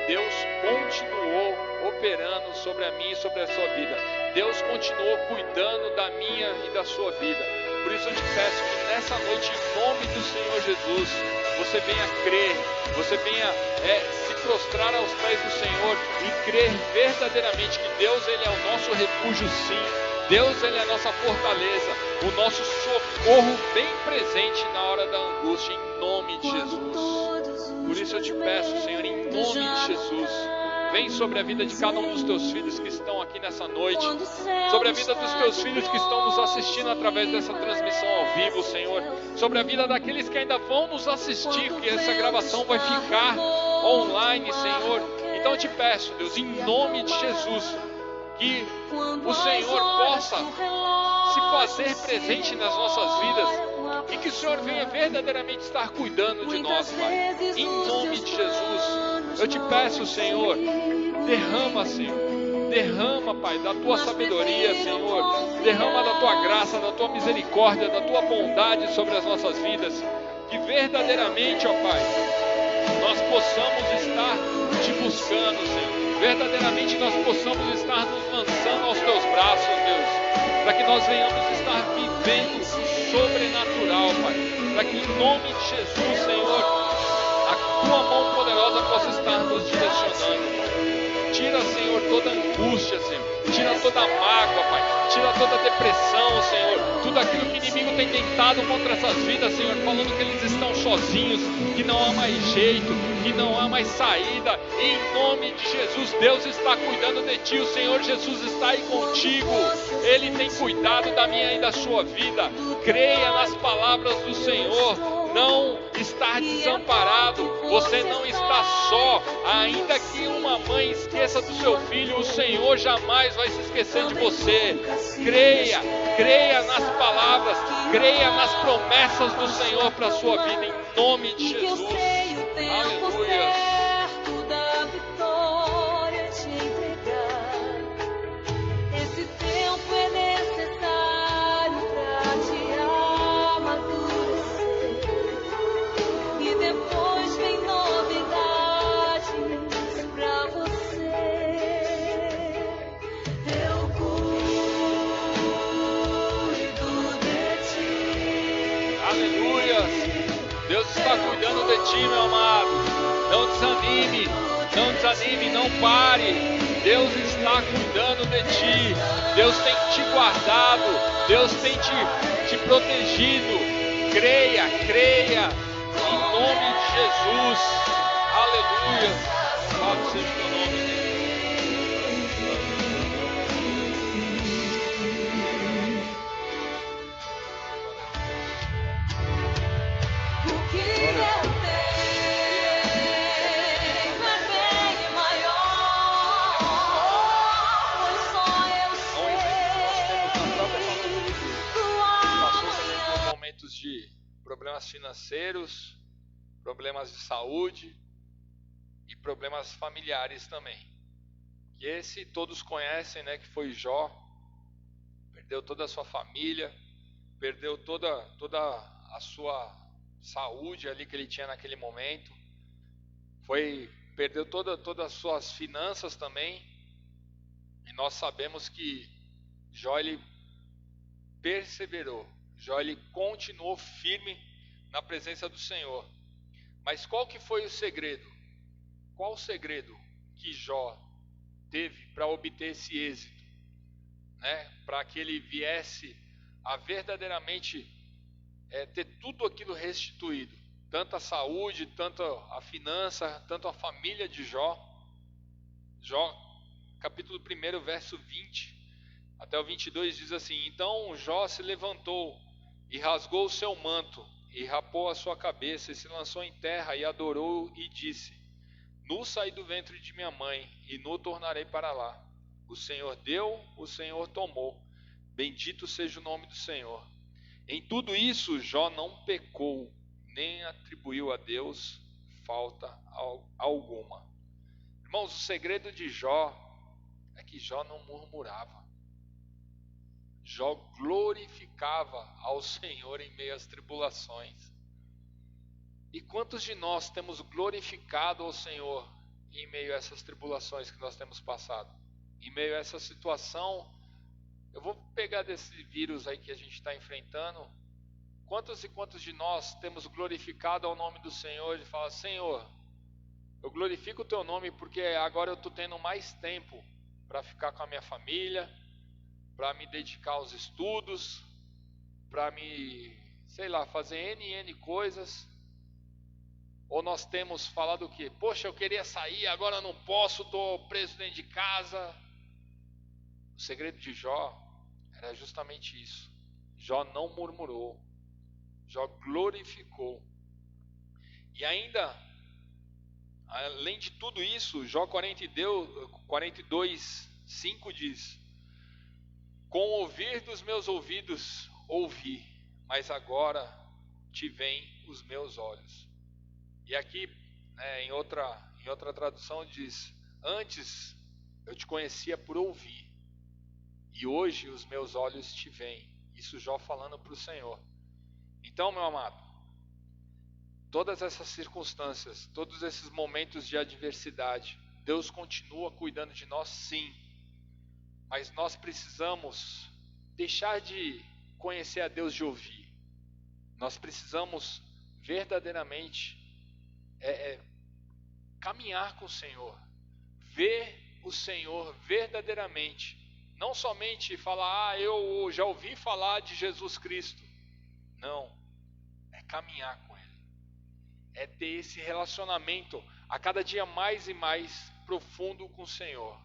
Deus continuou operando sobre a minha e sobre a sua vida. Deus continuou cuidando da minha e da sua vida. Por isso eu te peço que nessa noite, em nome do Senhor Jesus, você venha crer, você venha se prostrar aos pés do Senhor e crer verdadeiramente que Deus, ele é o nosso refúgio, sim. Deus, ele é a nossa fortaleza, o nosso socorro bem presente na hora da angústia, em nome de Jesus. Por isso eu te peço, Senhor, em nome de Jesus, vem sobre a vida de cada um dos teus filhos que estão aqui nessa noite, sobre a vida dos teus filhos que estão nos assistindo através dessa transmissão ao vivo, Senhor, sobre a vida daqueles que ainda vão nos assistir, que essa gravação vai ficar online, Senhor. Então eu te peço, Deus, em nome de Jesus, que o Senhor possa se fazer presente nas nossas vidas e que o Senhor venha verdadeiramente estar cuidando de nós, Pai. Em nome de Jesus, eu te peço, Senhor, derrama, Senhor, derrama, Pai, da tua sabedoria, Senhor, derrama da tua graça, da tua misericórdia, da tua bondade sobre as nossas vidas, que verdadeiramente, ó Pai, nós possamos estar te buscando, Senhor. Verdadeiramente nós possamos estar nos lançando aos teus braços, Deus, para que nós venhamos estar vivendo o sobrenatural, Pai, para que em nome de Jesus, Senhor, a tua mão poderosa possa estar nos direcionando. Tira, Senhor, toda angústia, Senhor, tira toda mágoa, Pai, tira toda depressão, Senhor, tudo aquilo que o inimigo tem tentado contra essas vidas, Senhor, falando que eles estão sozinhos, que não há mais jeito, que não há mais saída. Em nome de Jesus, Deus está cuidando de ti, o Senhor Jesus está aí contigo, Ele tem cuidado da minha e da sua vida. Creia nas palavras do Senhor, não está desamparado, você não está só. Ainda que uma mãe esqueça do seu filho, o Senhor jamais vai se esquecer de você. Creia nas palavras, creia nas promessas do Senhor para a sua vida, em nome de Jesus. Aleluia. Deus está cuidando de ti, meu amado. Não desanime, não pare. Deus está cuidando de ti. Deus tem te guardado. Deus tem te protegido. Creia. Em nome de Jesus. Aleluia. Louvado seja o teu nome, Deus. De problemas financeiros, problemas de saúde e problemas familiares também. Que esse todos conhecem, né? Que foi Jó. Perdeu toda a sua família, perdeu toda a sua saúde ali que ele tinha naquele momento. Perdeu todas as suas finanças também. E nós sabemos que Jó, ele perseverou. Jó, ele continuou firme na presença do Senhor. Mas qual que foi o segredo? Qual o segredo que Jó teve para obter esse êxito? Né? Para que ele viesse a verdadeiramente ter tudo aquilo restituído. Tanto a saúde, tanto a finança, tanto a família de Jó. Jó, capítulo 1, verso 20 até o 22 diz assim: Então Jó se levantou e rasgou o seu manto e rapou a sua cabeça, e se lançou em terra, e adorou, e disse: Nu saí do ventre de minha mãe, e nu tornarei para lá. O Senhor deu, o Senhor tomou. Bendito seja o nome do Senhor. Em tudo isso, Jó não pecou, nem atribuiu a Deus falta alguma. Irmãos, o segredo de Jó é que Jó não murmurava. Jó glorificava ao Senhor em meio às tribulações. E quantos de nós temos glorificado ao Senhor em meio a essas tribulações que nós temos passado? Em meio a essa situação, eu vou pegar desse vírus aí que a gente está enfrentando. Quantos e quantos de nós temos glorificado ao nome do Senhor e fala: Senhor, eu glorifico o teu nome porque agora eu estou tendo mais tempo para ficar com a minha família, para me dedicar aos estudos, para me, fazer N coisas. Ou nós temos falado o quê? Poxa, eu queria sair, agora não posso, estou preso dentro de casa. O segredo de Jó era justamente isso. Jó não murmurou, Jó glorificou. E ainda, além de tudo isso, Jó 42:5 diz: Com o ouvir dos meus ouvidos ouvi, mas agora te veem os meus olhos. E aqui, em outra tradução diz: Antes eu te conhecia por ouvir, e hoje os meus olhos te veem. Isso Jó falando para o Senhor. Então, meu amado, todas essas circunstâncias, todos esses momentos de adversidade, Deus continua cuidando de nós, sim. Mas nós precisamos deixar de conhecer a Deus de ouvir. Nós precisamos verdadeiramente caminhar com o Senhor, ver o Senhor verdadeiramente, não somente falar: eu já ouvi falar de Jesus Cristo. Não, é caminhar com Ele, é ter esse relacionamento a cada dia mais e mais profundo com o Senhor.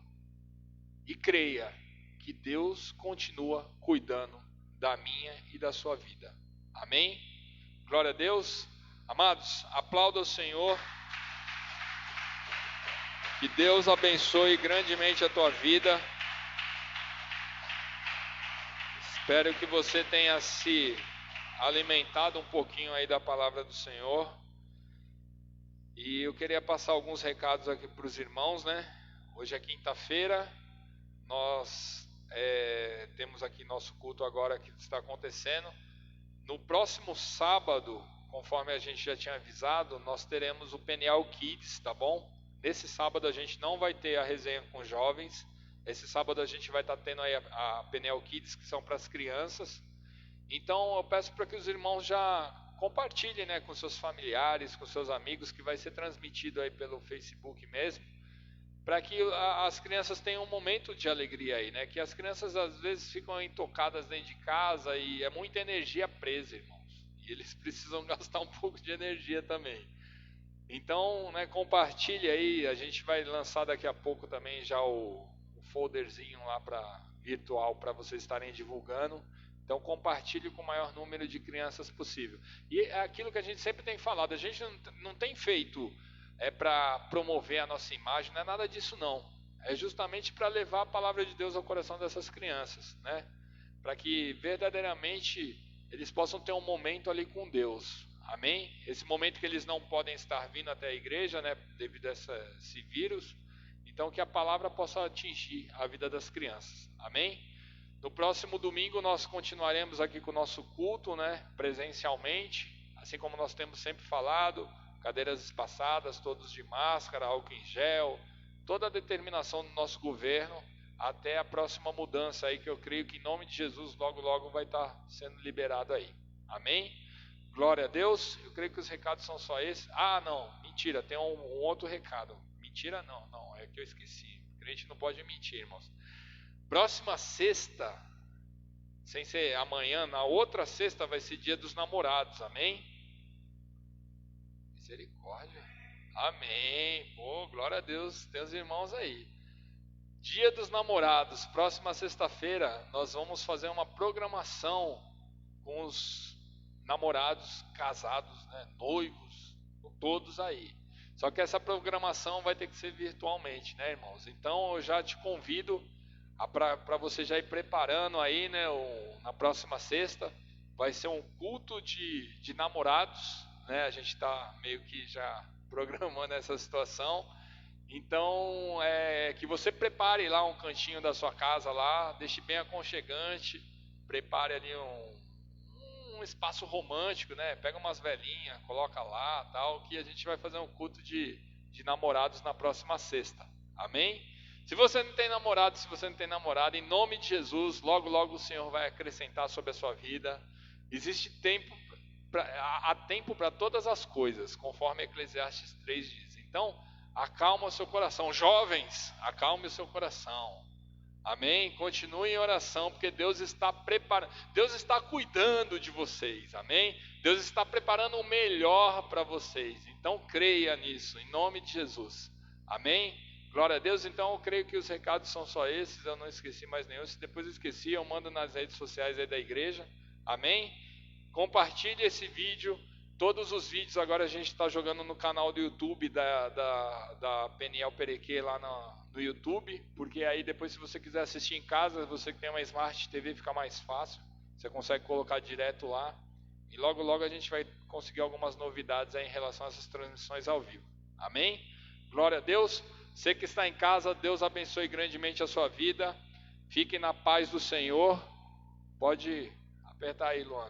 E creia que Deus continua cuidando da minha e da sua vida. Amém? Glória a Deus. Amados, aplauda o Senhor. Que Deus abençoe grandemente a tua vida. Espero que você tenha se alimentado um pouquinho aí da palavra do Senhor. E eu queria passar alguns recados aqui para os irmãos, né? Hoje é quinta-feira. Nós temos aqui nosso culto agora que está acontecendo. No próximo sábado, conforme a gente já tinha avisado, nós teremos o Peniel Kids, tá bom? Nesse sábado a gente não vai ter a resenha com jovens. Esse sábado a gente vai estar tendo aí a Peniel Kids, que são para as crianças. Então eu peço para que os irmãos já compartilhem, né, com seus familiares, com seus amigos, que vai ser transmitido aí pelo Facebook mesmo, para que as crianças tenham um momento de alegria aí, né? Que as crianças às vezes ficam intocadas dentro de casa e é muita energia presa, irmãos. E eles precisam gastar um pouco de energia também. Então, né, compartilhe aí. A gente vai lançar daqui a pouco também já o folderzinho lá virtual para vocês estarem divulgando. Então compartilhe com o maior número de crianças possível. E é aquilo que a gente sempre tem falado, a gente não tem feito para promover a nossa imagem, não é nada disso não. É justamente para levar a palavra de Deus ao coração dessas crianças, né? Para que verdadeiramente eles possam ter um momento ali com Deus. Amém? Esse momento que eles não podem estar vindo até a igreja, né, devido a esse vírus. Então que a palavra possa atingir a vida das crianças. Amém? No próximo domingo nós continuaremos aqui com o nosso culto, né, presencialmente, assim como nós temos sempre falado, cadeiras espaçadas, todos de máscara, álcool em gel, toda a determinação do nosso governo até a próxima mudança aí, que eu creio que em nome de Jesus logo logo vai estar sendo liberado aí. Amém? Glória a Deus. Eu creio que os recados são só esses. Ah, não, mentira, tem um outro recado. Mentira não, é que eu esqueci. O crente não pode mentir, irmãos. Próxima sexta, sem ser amanhã, na outra sexta vai ser dia dos namorados, amém? Misericórdia, amém, pô, glória a Deus, tem os irmãos aí. Dia dos namorados, próxima sexta-feira, nós vamos fazer uma programação com os namorados, casados, né, noivos, todos aí. Só que essa programação vai ter que ser virtualmente, né, irmãos? Então eu já te convido para você já ir preparando aí, né? Na próxima sexta vai ser um culto de namorados, né? A gente está meio que já programando essa situação. Então, que você prepare lá um cantinho da sua casa lá, deixe bem aconchegante, prepare ali um espaço romântico, né? Pega umas velhinhas, coloca lá, tal, que a gente vai fazer um culto de namorados na próxima sexta. Amém? Se você não tem namorado, se você não tem namorada, em nome de Jesus, logo logo o Senhor vai acrescentar sobre a sua vida. Existe tempo, há tempo para todas as coisas, conforme Eclesiastes 3 diz. Então, acalma o seu coração. Jovens, acalme o seu coração. Amém? Continue em oração, porque Deus está preparando, Deus está cuidando de vocês. Amém? Deus está preparando o melhor para vocês. Então creia nisso, em nome de Jesus. Amém? Glória a Deus. Então eu creio que os recados são só esses. Eu não esqueci mais nenhum. Se depois eu esqueci, eu mando nas redes sociais aí da igreja. Amém? Compartilhe esse vídeo. Todos os vídeos agora a gente está jogando no canal do YouTube da Peniel Perequê lá no YouTube, porque aí depois, se você quiser assistir em casa, você que tem uma Smart TV, fica mais fácil, você consegue colocar direto lá, e logo logo a gente vai conseguir algumas novidades aí em relação a essas transmissões ao vivo. Amém? Glória a Deus. Você que está em casa, Deus abençoe grandemente a sua vida, fique na paz do Senhor. Pode apertar aí, Luan.